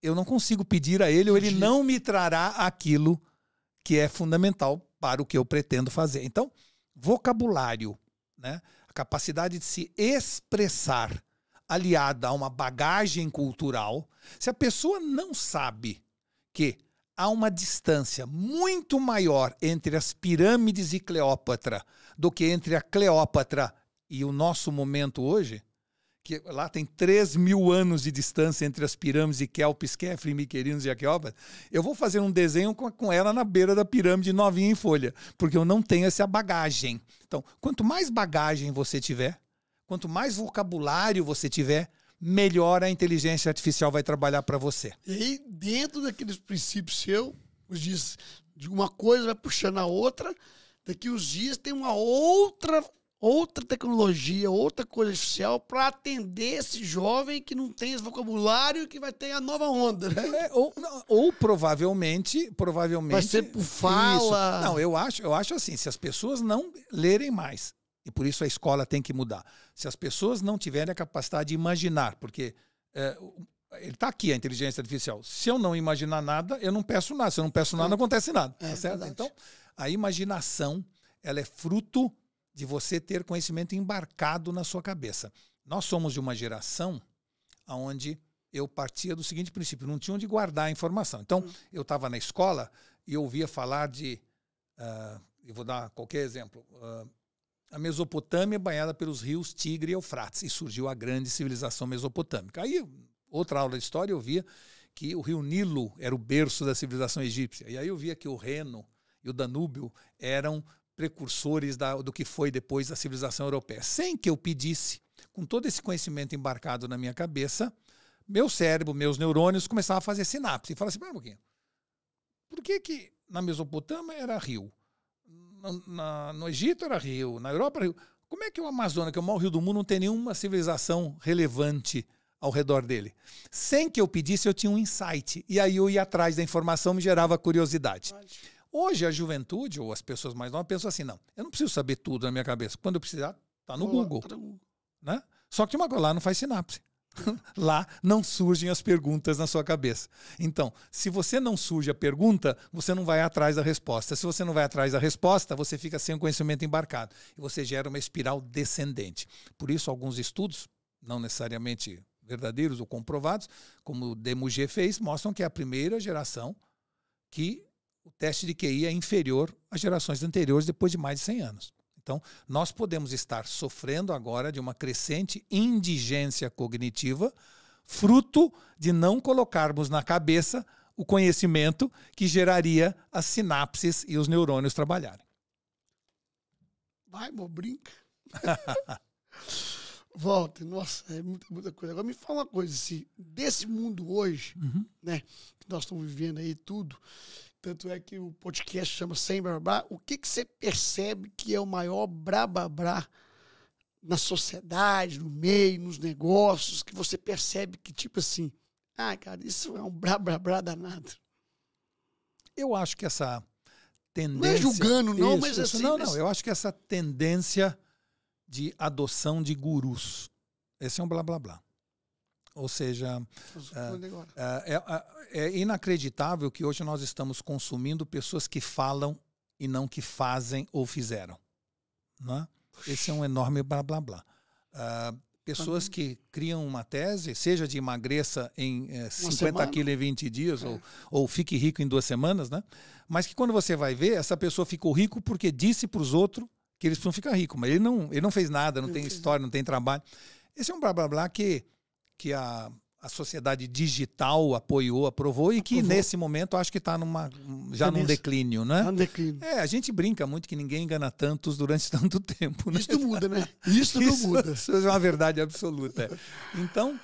[SPEAKER 2] eu não consigo pedir a ele ou ele não me trará aquilo que é fundamental para o que eu pretendo fazer. Então, vocabulário, né? A capacidade de se expressar aliada a uma bagagem cultural. Se a pessoa não sabe que há uma distância muito maior entre as pirâmides e Cleópatra do que entre a Cleópatra e o nosso momento hoje, que lá tem 3.000 anos de distância entre as pirâmides de Kelpis, Kefren, Miquerinos e a Cleópatra, eu vou fazer um desenho com ela na beira da pirâmide novinha em folha, porque eu não tenho essa bagagem. Então, quanto mais bagagem você tiver, quanto mais vocabulário você tiver, melhor a inteligência artificial vai trabalhar para você.
[SPEAKER 1] E aí, dentro daqueles princípios seus, os dias de uma coisa vai puxando a outra, daqui uns dias tem uma outra tecnologia, outra coisa artificial para atender esse jovem que não tem esse vocabulário, que vai ter a nova onda, né?
[SPEAKER 2] Ou provavelmente vai
[SPEAKER 1] ser por fala.
[SPEAKER 2] Isso. Não, eu acho assim, se as pessoas não lerem mais, e por isso a escola tem que mudar, se as pessoas não tiverem a capacidade de imaginar, porque ele está aqui, a inteligência artificial. Se eu não imaginar nada, eu não peço nada. Se eu não peço nada, não acontece nada. Tá certo? Então, a imaginação, ela é fruto de você ter conhecimento embarcado na sua cabeça. Nós somos de uma geração onde eu partia do seguinte princípio, não tinha onde guardar a informação. Então, eu estava na escola e eu ouvia falar de, eu vou dar qualquer exemplo, a Mesopotâmia banhada pelos rios Tigre e Eufrates, e surgiu a grande civilização mesopotâmica. Aí, outra aula de história, eu via que o rio Nilo era o berço da civilização egípcia. E aí eu via que o Reno e o Danúbio eram precursores do que foi depois da civilização europeia. Sem que eu pedisse, com todo esse conhecimento embarcado na minha cabeça, meu cérebro, meus neurônios começavam a fazer sinapse. E falavam assim, pera um pouquinho, por que na Mesopotâmia era rio? No Egito era rio, na Europa era rio. Como é que o Amazonas, que é o maior rio do mundo, não tem nenhuma civilização relevante ao redor dele? Sem que eu pedisse, eu tinha um insight. E aí eu ia atrás da informação, me gerava curiosidade. Hoje a juventude, ou as pessoas mais novas, pensam assim, não, eu não preciso saber tudo na minha cabeça. Quando eu precisar, tá no Google. Né? Só que tem uma coisa, lá não faz sinapse. Lá não surgem as perguntas na sua cabeça. Então, se você não surge a pergunta, você não vai atrás da resposta. Se você não vai atrás da resposta, você fica sem o conhecimento embarcado. E você gera uma espiral descendente. Por isso, alguns estudos, não necessariamente verdadeiros ou comprovados, como o Demouge fez, mostram que é a primeira geração que o teste de QI é inferior às gerações anteriores depois de mais de 100 anos. Então, nós podemos estar sofrendo agora de uma crescente indigência cognitiva, fruto de não colocarmos na cabeça o conhecimento que geraria as sinapses e os neurônios trabalharem.
[SPEAKER 1] Vai, mo, brinca. Volta, nossa, é muita coisa. Agora me fala uma coisa, assim, desse mundo hoje, né, que nós estamos vivendo aí tudo, tanto é que o podcast chama Sem Brabá. O que você percebe que é o maior brababá na sociedade, no meio, nos negócios, que você percebe que, tipo assim, cara, isso é um brababá danado?
[SPEAKER 2] Eu acho que essa tendência...
[SPEAKER 1] Não é julgando, não, mas assim...
[SPEAKER 2] Não, eu acho que essa tendência de adoção de gurus, esse é um blá blá blá. Ou seja, é inacreditável que hoje nós estamos consumindo pessoas que falam e não que fazem ou fizeram. Né? Esse é um enorme blá blá blá. Pessoas que criam uma tese, seja de emagreça em 50 quilos em 20 dias ou fique rico em 2 semanas, né? Mas que quando você vai ver, essa pessoa ficou rico porque disse para os outros que eles precisam ficar ricos. Mas ele não fez nada, não tem história, não tem trabalho. Esse é um blá blá blá que a a sociedade digital apoiou, aprovou e que nesse momento acho que está já num declínio, né?
[SPEAKER 1] Um declínio.
[SPEAKER 2] A gente brinca muito que ninguém engana tantos durante tanto tempo, né?
[SPEAKER 1] Isso não muda, né? Isso não muda.
[SPEAKER 2] Isso é uma verdade absoluta. Então,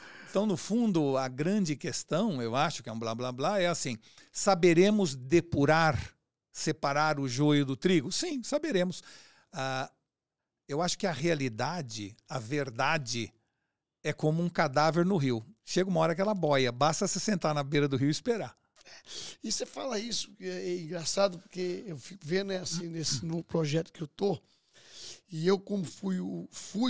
[SPEAKER 2] no fundo, a grande questão, eu acho que é um blá blá blá, é assim: saberemos depurar, separar o joio do trigo? Sim, saberemos. Eu acho que a realidade, a verdade, é como um cadáver no rio. Chega uma hora que ela boia, basta você sentar na beira do rio e esperar.
[SPEAKER 1] E você fala isso, é engraçado, porque eu fico vendo assim, no projeto que eu tô, e eu como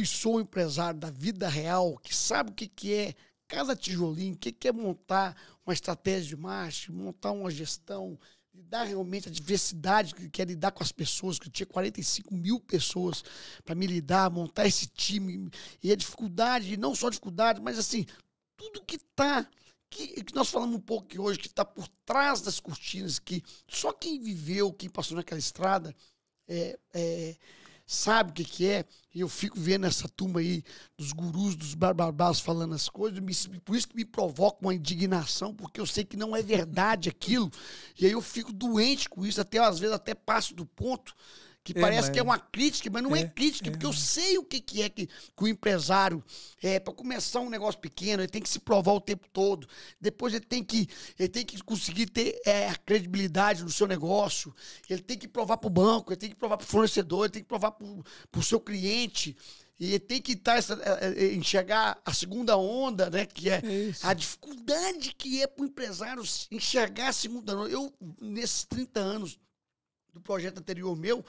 [SPEAKER 1] sou empresário da vida real, que sabe o que é cada tijolinho, o que é montar uma estratégia de marketing, montar uma gestão, lidar realmente a diversidade, que é lidar com as pessoas, que eu tinha 45 mil pessoas para me lidar, montar esse time, e a dificuldade, não só dificuldade, mas assim, tudo que nós falamos um pouco aqui hoje, que está por trás das cortinas, que só quem viveu, quem passou naquela estrada, sabe o que é. E eu fico vendo essa turma aí dos gurus, dos barbarbás falando as coisas, por isso que me provoca uma indignação, porque eu sei que não é verdade aquilo, e aí eu fico doente com isso, até às vezes até passo do ponto, que parece que é uma crítica, mas não é crítica, porque eu sei o que é que o empresário, para começar um negócio pequeno, ele tem que se provar o tempo todo, depois ele tem que conseguir ter a credibilidade no seu negócio, ele tem que provar para o banco, ele tem que provar para o fornecedor, ele tem que provar para o seu cliente, e ele tem que enxergar a segunda onda, né? Que é a dificuldade que é para o empresário enxergar a segunda onda. Eu, nesses 30 anos, do projeto anterior meu,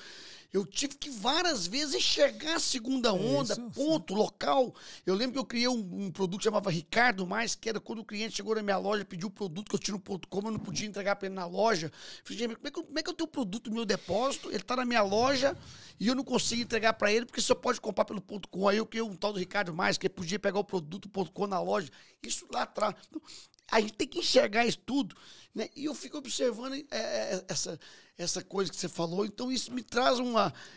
[SPEAKER 1] eu tive que várias vezes enxergar a segunda onda, ponto, local. Eu lembro que eu criei um produto que chamava Ricardo Mais, que era quando o cliente chegou na minha loja, pediu o produto que eu tinha no ponto .com, eu não podia entregar para ele na loja. Eu falei, como é que eu tenho o produto no meu depósito, ele está na minha loja e eu não consigo entregar para ele, porque só pode comprar pelo ponto .com. Aí eu criei um tal do Ricardo Mais, que ele podia pegar o produto do ponto .com na loja. Isso lá atrás. Então, a gente tem que enxergar isso tudo, né? E eu fico observando essa coisa que você falou, então isso me traz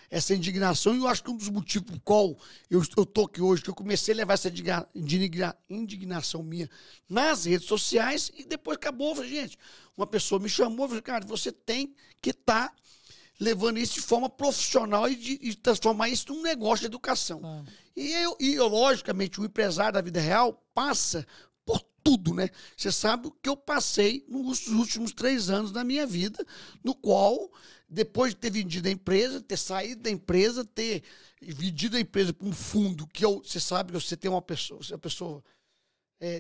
[SPEAKER 1] essa indignação, e eu acho que um dos motivos por qual eu estou aqui hoje, que eu comecei a levar essa indignação minha nas redes sociais, e depois acabou. Eu falei, gente, uma pessoa me chamou, eu falei, cara, você tem que estar levando isso de forma profissional e transformar isso num negócio de educação. E logicamente, o empresário da vida real passa por tudo, né? Você sabe o que eu passei nos últimos 3 anos da minha vida, no qual, depois de ter vendido a empresa, ter saído da empresa, ter vendido a empresa para um fundo, você sabe que você tem uma pessoa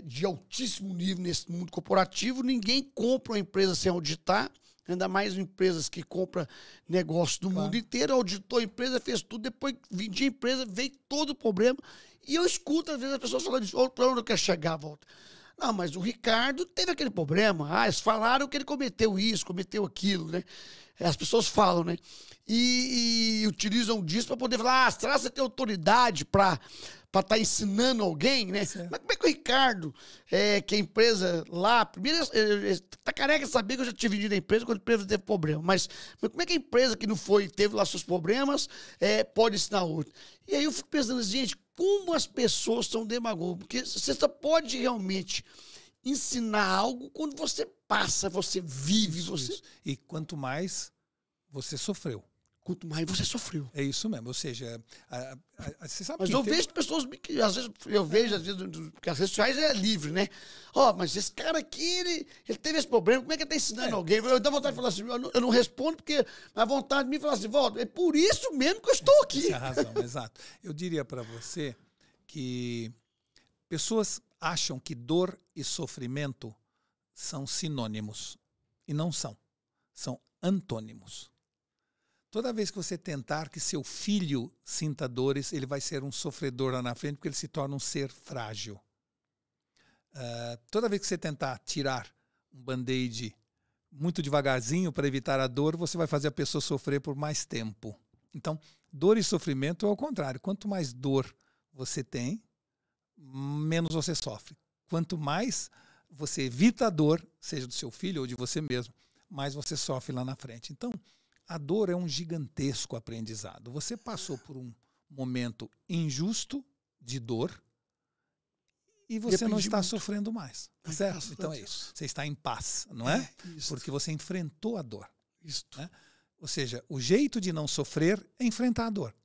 [SPEAKER 1] de altíssimo nível nesse mundo corporativo, ninguém compra uma empresa sem auditar, ainda mais empresas que compram negócios do mundo inteiro, auditou a empresa, fez tudo, depois vendi a empresa, veio todo o problema, e eu escuto, às vezes, as pessoas falando disso, para onde eu quero chegar, volta. Não, mas o Ricardo teve aquele problema. Eles falaram que ele cometeu isso, cometeu aquilo, né? As pessoas falam, né? E utilizam disso para poder falar, será que você tem autoridade para estar ensinando alguém, né? Certo. Mas como é que o Ricardo, que a empresa lá, primeiro, tá careca de saber que eu já tinha vendido a empresa quando a empresa teve problema, mas como é que a empresa que não teve lá seus problemas, pode ensinar outra? E aí eu fico pensando, gente, como as pessoas são demagogos, porque você só pode realmente ensinar algo quando você passa, você vive, isso.
[SPEAKER 2] E quanto mais você sofreu.
[SPEAKER 1] Quanto mais você sofreu.
[SPEAKER 2] É isso mesmo, ou seja, você sabe.
[SPEAKER 1] Mas eu vejo pessoas que, às vezes, porque as redes sociais é livre, né? Mas esse cara aqui, ele teve esse problema, como é que ele está ensinando alguém? Eu dou vontade de falar assim, eu não respondo, porque a vontade de mim falar assim, volta, é por isso mesmo que eu estou aqui.
[SPEAKER 2] Você tem razão, exato. Eu diria para você que pessoas acham que dor e sofrimento são sinônimos, e não são. São antônimos. Toda vez que você tentar que seu filho sinta dores, ele vai ser um sofredor lá na frente, porque ele se torna um ser frágil. Toda vez que você tentar tirar um band-aid muito devagarzinho para evitar a dor, você vai fazer a pessoa sofrer por mais tempo. Então, dor e sofrimento é ao contrário. Quanto mais dor você tem, menos você sofre. Quanto mais você evita a dor, seja do seu filho ou de você mesmo, mais você sofre lá na frente. Então, a dor é um gigantesco aprendizado. Você passou por um momento injusto de dor e você não está
[SPEAKER 1] muito.
[SPEAKER 2] sofrendo mais. Tá certo? Então é isso. Você está em paz, não é? Porque você enfrentou a dor.
[SPEAKER 1] Isto.
[SPEAKER 2] Né? Ou seja, o jeito de não sofrer é enfrentar a dor.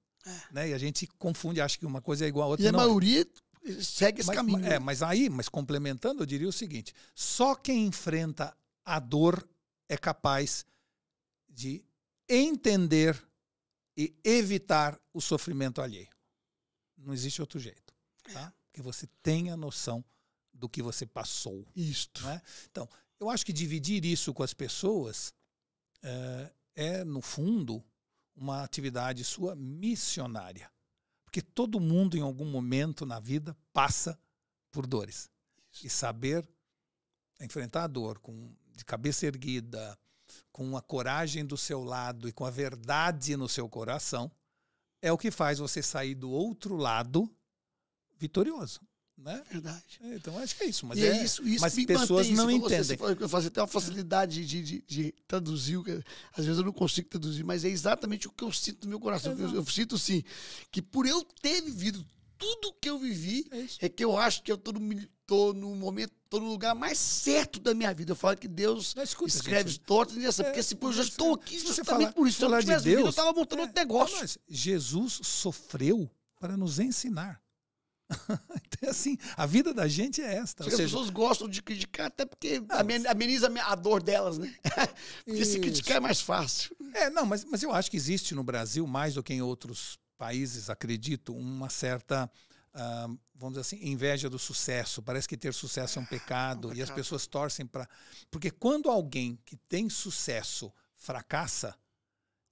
[SPEAKER 2] Né? E a gente confunde, acha que uma coisa é igual a outra.
[SPEAKER 1] E a maioria segue esse caminho.
[SPEAKER 2] Mas complementando, eu diria o seguinte: só quem enfrenta a dor é capaz de entender e evitar o sofrimento alheio. Não existe outro jeito. Tá? Que você tenha noção do que você passou.
[SPEAKER 1] Isto.
[SPEAKER 2] Né? Então, eu acho que dividir isso com as pessoas no fundo, uma atividade sua missionária. Porque todo mundo, em algum momento na vida, passa por dores. Isso. E saber enfrentar a dor de cabeça erguida, com a coragem do seu lado e com a verdade no seu coração, é o que faz você sair do outro lado vitorioso. Né?
[SPEAKER 1] Verdade.
[SPEAKER 2] Então, acho que é isso. Mas,
[SPEAKER 1] mas
[SPEAKER 2] pessoas não entendem.
[SPEAKER 1] Você tem uma facilidade de traduzir, às vezes eu não consigo traduzir, mas é exatamente o que eu sinto no meu coração. Eu sinto, sim, que por eu ter vivido tudo que eu vivi, é que eu acho que eu tô no momento, tô no lugar mais certo da minha vida. Eu falo que Deus escreve histórias nessa, porque se eu já estou aqui justamente por isso. Se eu não tivesse vivido, eu estava montando outro negócio.
[SPEAKER 2] Mas Jesus sofreu para nos ensinar. Então, assim, a vida da gente é esta.
[SPEAKER 1] As pessoas gostam de criticar, até porque ameniza a dor delas, né? Porque se criticar é mais fácil.
[SPEAKER 2] Mas eu acho que existe no Brasil, mais do que em outros países, acredito, uma certa, vamos dizer assim, inveja do sucesso. Parece que ter sucesso é um pecado. E as pessoas torcem para... Porque quando alguém que tem sucesso fracassa,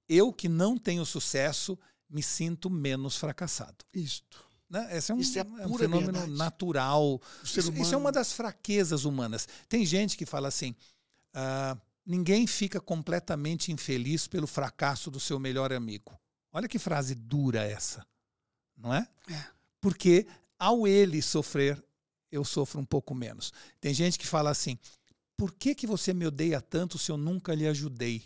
[SPEAKER 2] eu que não tenho sucesso me sinto menos fracassado.
[SPEAKER 1] Isto.
[SPEAKER 2] Né? Esse é um fenômeno verdade. Natural. Isso é uma das fraquezas humanas. Tem gente que fala assim, ninguém fica completamente infeliz pelo fracasso do seu melhor amigo. Olha que frase dura essa, não é? Porque ao ele sofrer, eu sofro um pouco menos. Tem gente que fala assim, por que você me odeia tanto se eu nunca lhe ajudei?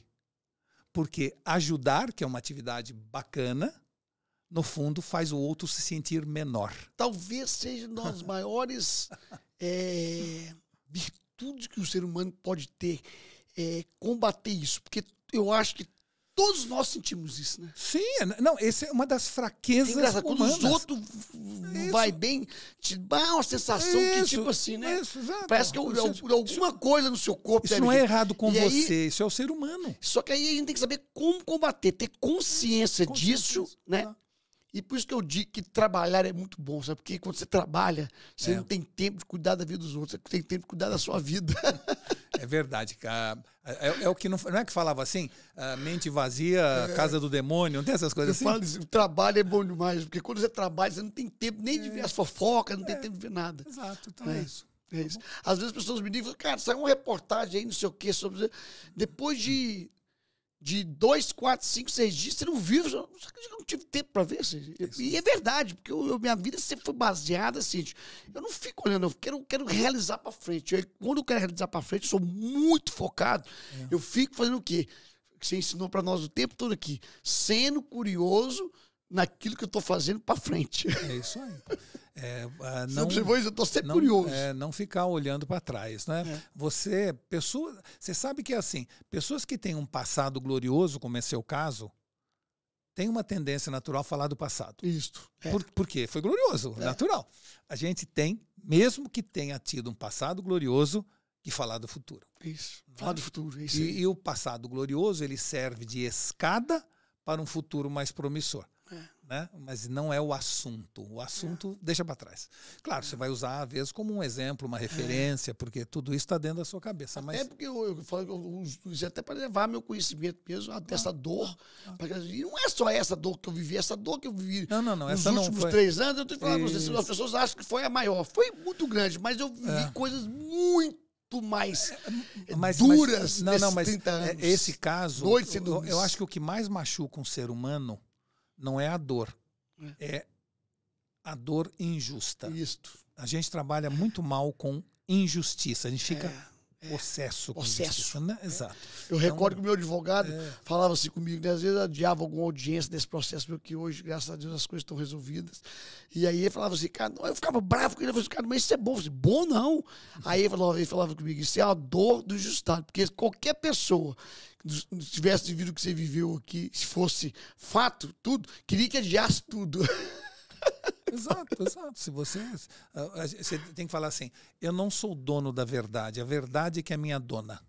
[SPEAKER 2] Porque ajudar, que é uma atividade bacana, no fundo, faz o outro se sentir menor.
[SPEAKER 1] Talvez seja uma das maiores virtudes que o ser humano pode ter, combater isso. Porque eu acho que todos nós sentimos isso, né?
[SPEAKER 2] Sim, não, essa é uma das fraquezas humanas.
[SPEAKER 1] Quando os outros vai bem, te dá uma sensação que, tipo assim, né? Parece que alguma coisa no seu corpo...
[SPEAKER 2] Isso não é errado com você, isso é o ser humano.
[SPEAKER 1] Só que aí a gente tem que saber como combater, ter consciência disso, né? E por isso que eu digo que trabalhar é muito bom, sabe? Porque quando você trabalha, você não tem tempo de cuidar da vida dos outros, você tem tempo de cuidar da sua vida.
[SPEAKER 2] É verdade. É o que não é que falava assim? Mente vazia, casa do demônio, não tem essas coisas assim?
[SPEAKER 1] Eu falo assim, o trabalho é bom demais, porque quando você trabalha, você não tem tempo nem de ver as fofocas, não tem tempo de ver nada.
[SPEAKER 2] Exato, então é isso.
[SPEAKER 1] É isso. Às vezes as pessoas me dizem, cara, saiu uma reportagem aí, não sei o quê, sobre... Depois de 2, 4, 5, 6 dias, você não viu, eu não tive tempo para ver. E é verdade, porque minha vida sempre foi baseada assim, eu não fico olhando, eu quero realizar para frente. Quando eu quero realizar para frente, eu sou muito focado. Eu fico fazendo o quê? Que você ensinou para nós o tempo todo aqui, sendo curioso naquilo que eu estou fazendo para frente.
[SPEAKER 2] É isso aí.
[SPEAKER 1] Eu estou sempre curioso.
[SPEAKER 2] Não ficar olhando para trás, né? Você sabe que é assim, pessoas que têm um passado glorioso, como é seu caso, têm uma tendência natural a falar do passado.
[SPEAKER 1] Isso.
[SPEAKER 2] Por quê? Foi glorioso, natural. A gente tem, mesmo que tenha tido um passado glorioso, que falar do futuro.
[SPEAKER 1] Isso. Falar do futuro. Isso
[SPEAKER 2] e o passado glorioso, ele serve de escada para um futuro mais promissor. Né? Mas não é o assunto. O assunto deixa para trás. Claro, você vai usar, às vezes, como um exemplo, uma referência, porque tudo isso está dentro da sua cabeça. Mas...
[SPEAKER 1] porque eu falo que eu uso isso até para levar meu conhecimento mesmo dessa dor. E não é só essa dor que eu vivi, essa dor que eu vivi nos últimos 3 anos. Eu estou falando para vocês, as pessoas acham que foi a maior. Foi muito grande, mas eu vivi coisas muito mais duras nesses 30 anos.
[SPEAKER 2] Esse caso, eu acho que o que mais machuca um ser humano não é a dor, é a dor injusta.
[SPEAKER 1] Isto.
[SPEAKER 2] A gente trabalha muito mal com injustiça. A gente fica Possesso.
[SPEAKER 1] Possesso.
[SPEAKER 2] Né? Exato.
[SPEAKER 1] Eu recordo que o meu advogado falava assim comigo, né? Às vezes eu adiava alguma audiência desse processo, porque hoje, graças a Deus, as coisas estão resolvidas. E aí ele falava assim, cara, eu ficava bravo com ele, eu falava assim, cara, mas isso é bom. Eu falei, bom não. Aí ele falava comigo, isso é a dor do injustado, porque qualquer pessoa que tivesse vivido o que você viveu aqui, se fosse fato, tudo, queria que adiasse tudo.
[SPEAKER 2] Exato. Se você tem que falar assim, eu não sou dono da verdade, a verdade é que é minha dona.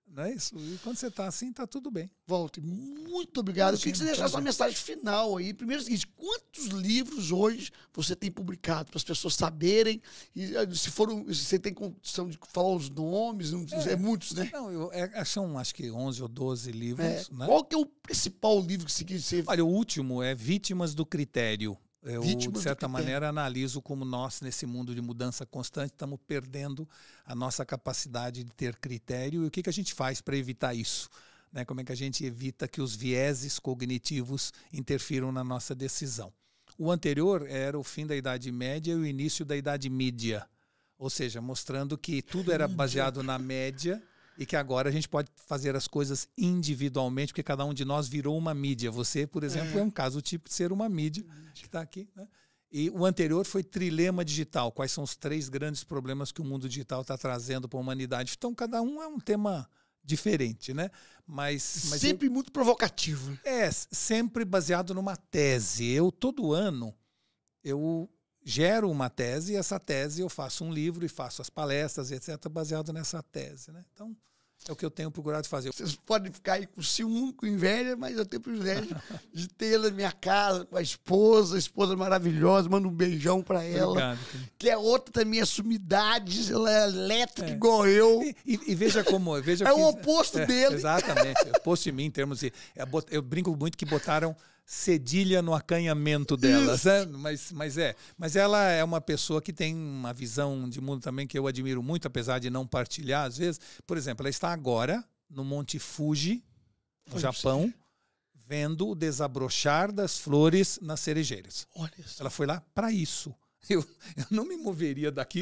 [SPEAKER 2] Não é isso? E quando você está assim, está tudo bem.
[SPEAKER 1] Walter, muito obrigado. Eu queria que você deixasse uma mensagem final aí. Primeiro é o seguinte, quantos livros hoje você tem publicado para as pessoas saberem? E se você tem condição de falar os nomes, é muitos, né?
[SPEAKER 2] Não, são acho que 11 ou 12 livros. Né?
[SPEAKER 1] Qual que é o principal livro que você...
[SPEAKER 2] Olha, o último é Vítimas do Critério. Eu, de certa maneira, analiso como nós, nesse mundo de mudança constante, estamos perdendo a nossa capacidade de ter critério e o que a gente faz para evitar isso. Né? Como é que a gente evita que os vieses cognitivos interfiram na nossa decisão. O anterior era o fim da Idade Média e o início da Idade Mídia, ou seja, mostrando que tudo era baseado na média e que agora a gente pode fazer as coisas individualmente, porque cada um de nós virou uma mídia. Você, por exemplo, é um caso típico de ser uma mídia que está aqui. Né? E o anterior foi Trilema Digital. Quais são os 3 grandes problemas que o mundo digital está trazendo para a humanidade? Então, cada um é um tema diferente, né? Mas
[SPEAKER 1] sempre muito provocativo.
[SPEAKER 2] Sempre baseado numa tese. Todo ano, eu gero uma tese e essa tese eu faço um livro e faço as palestras, etc., baseado nessa tese. Né? Então, é o que eu tenho procurado fazer.
[SPEAKER 1] Vocês podem ficar aí com ciúme, com inveja, mas eu tenho o privilégio de tê-la na minha casa, com a esposa maravilhosa, mando um beijão pra ela.
[SPEAKER 2] Obrigado.
[SPEAKER 1] Que é outra da minha sumidade, ela é elétrica igual eu.
[SPEAKER 2] E veja como... Veja
[SPEAKER 1] o oposto dele.
[SPEAKER 2] Exatamente, o oposto de mim, em termos de... Eu brinco muito que botaram cedilha no acanhamento delas, né? Mas ela é uma pessoa que tem uma visão de mundo também que eu admiro muito, apesar de não partilhar às vezes. Por exemplo, ela está agora no Monte Fuji, no Japão, vendo o desabrochar das flores nas cerejeiras.
[SPEAKER 1] Olha isso.
[SPEAKER 2] Ela foi lá para isso. Eu não me moveria daqui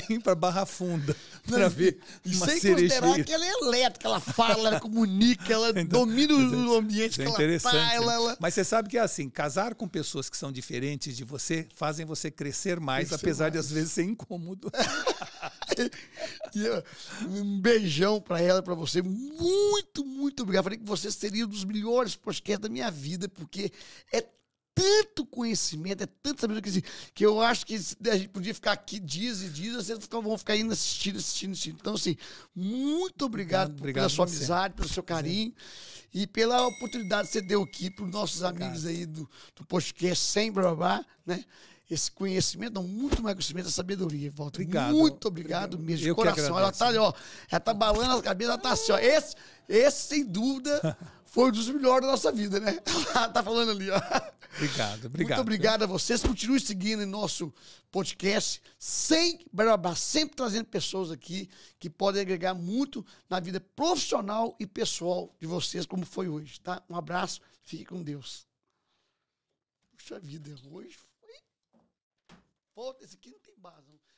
[SPEAKER 2] nem para Barra Funda para ver uma
[SPEAKER 1] sem
[SPEAKER 2] cerejeira.
[SPEAKER 1] Considerar que ela é elétrica, ela fala, ela comunica, ela domina o ambiente que ela tá.
[SPEAKER 2] Mas você sabe que é assim, casar com pessoas que são diferentes de você fazem você crescer mais, apesar de às vezes ser incômodo.
[SPEAKER 1] Um beijão para ela, para você. Muito, muito obrigado. Falei que você seria um dos melhores podcasts da minha vida, porque é tanto conhecimento, é tanta sabedoria que eu acho que a gente podia ficar aqui dias e dias, vocês vão ficar indo assistindo. Então, assim, muito obrigado pela sua amizade, pelo seu carinho e pela oportunidade que você deu aqui para os nossos amigos aí do podcast Sem Brabá, né? Esse conhecimento, não, muito mais conhecimento, a sabedoria, Walter.
[SPEAKER 2] Obrigado.
[SPEAKER 1] Muito obrigado mesmo, de coração. Ela tá ali, ó, ela tá balando a cabeça, ela tá assim, ó. Esse sem dúvida, foi um dos melhores da nossa vida, né? Ela tá falando ali, ó.
[SPEAKER 2] Obrigado.
[SPEAKER 1] Muito obrigado a vocês. Continue seguindo em nosso podcast Sem Brabá, sempre trazendo pessoas aqui que podem agregar muito na vida profissional e pessoal de vocês, como foi hoje, tá? Um abraço, fique com Deus. Puxa vida, hoje foi... Volta, esse aqui não tem base, não.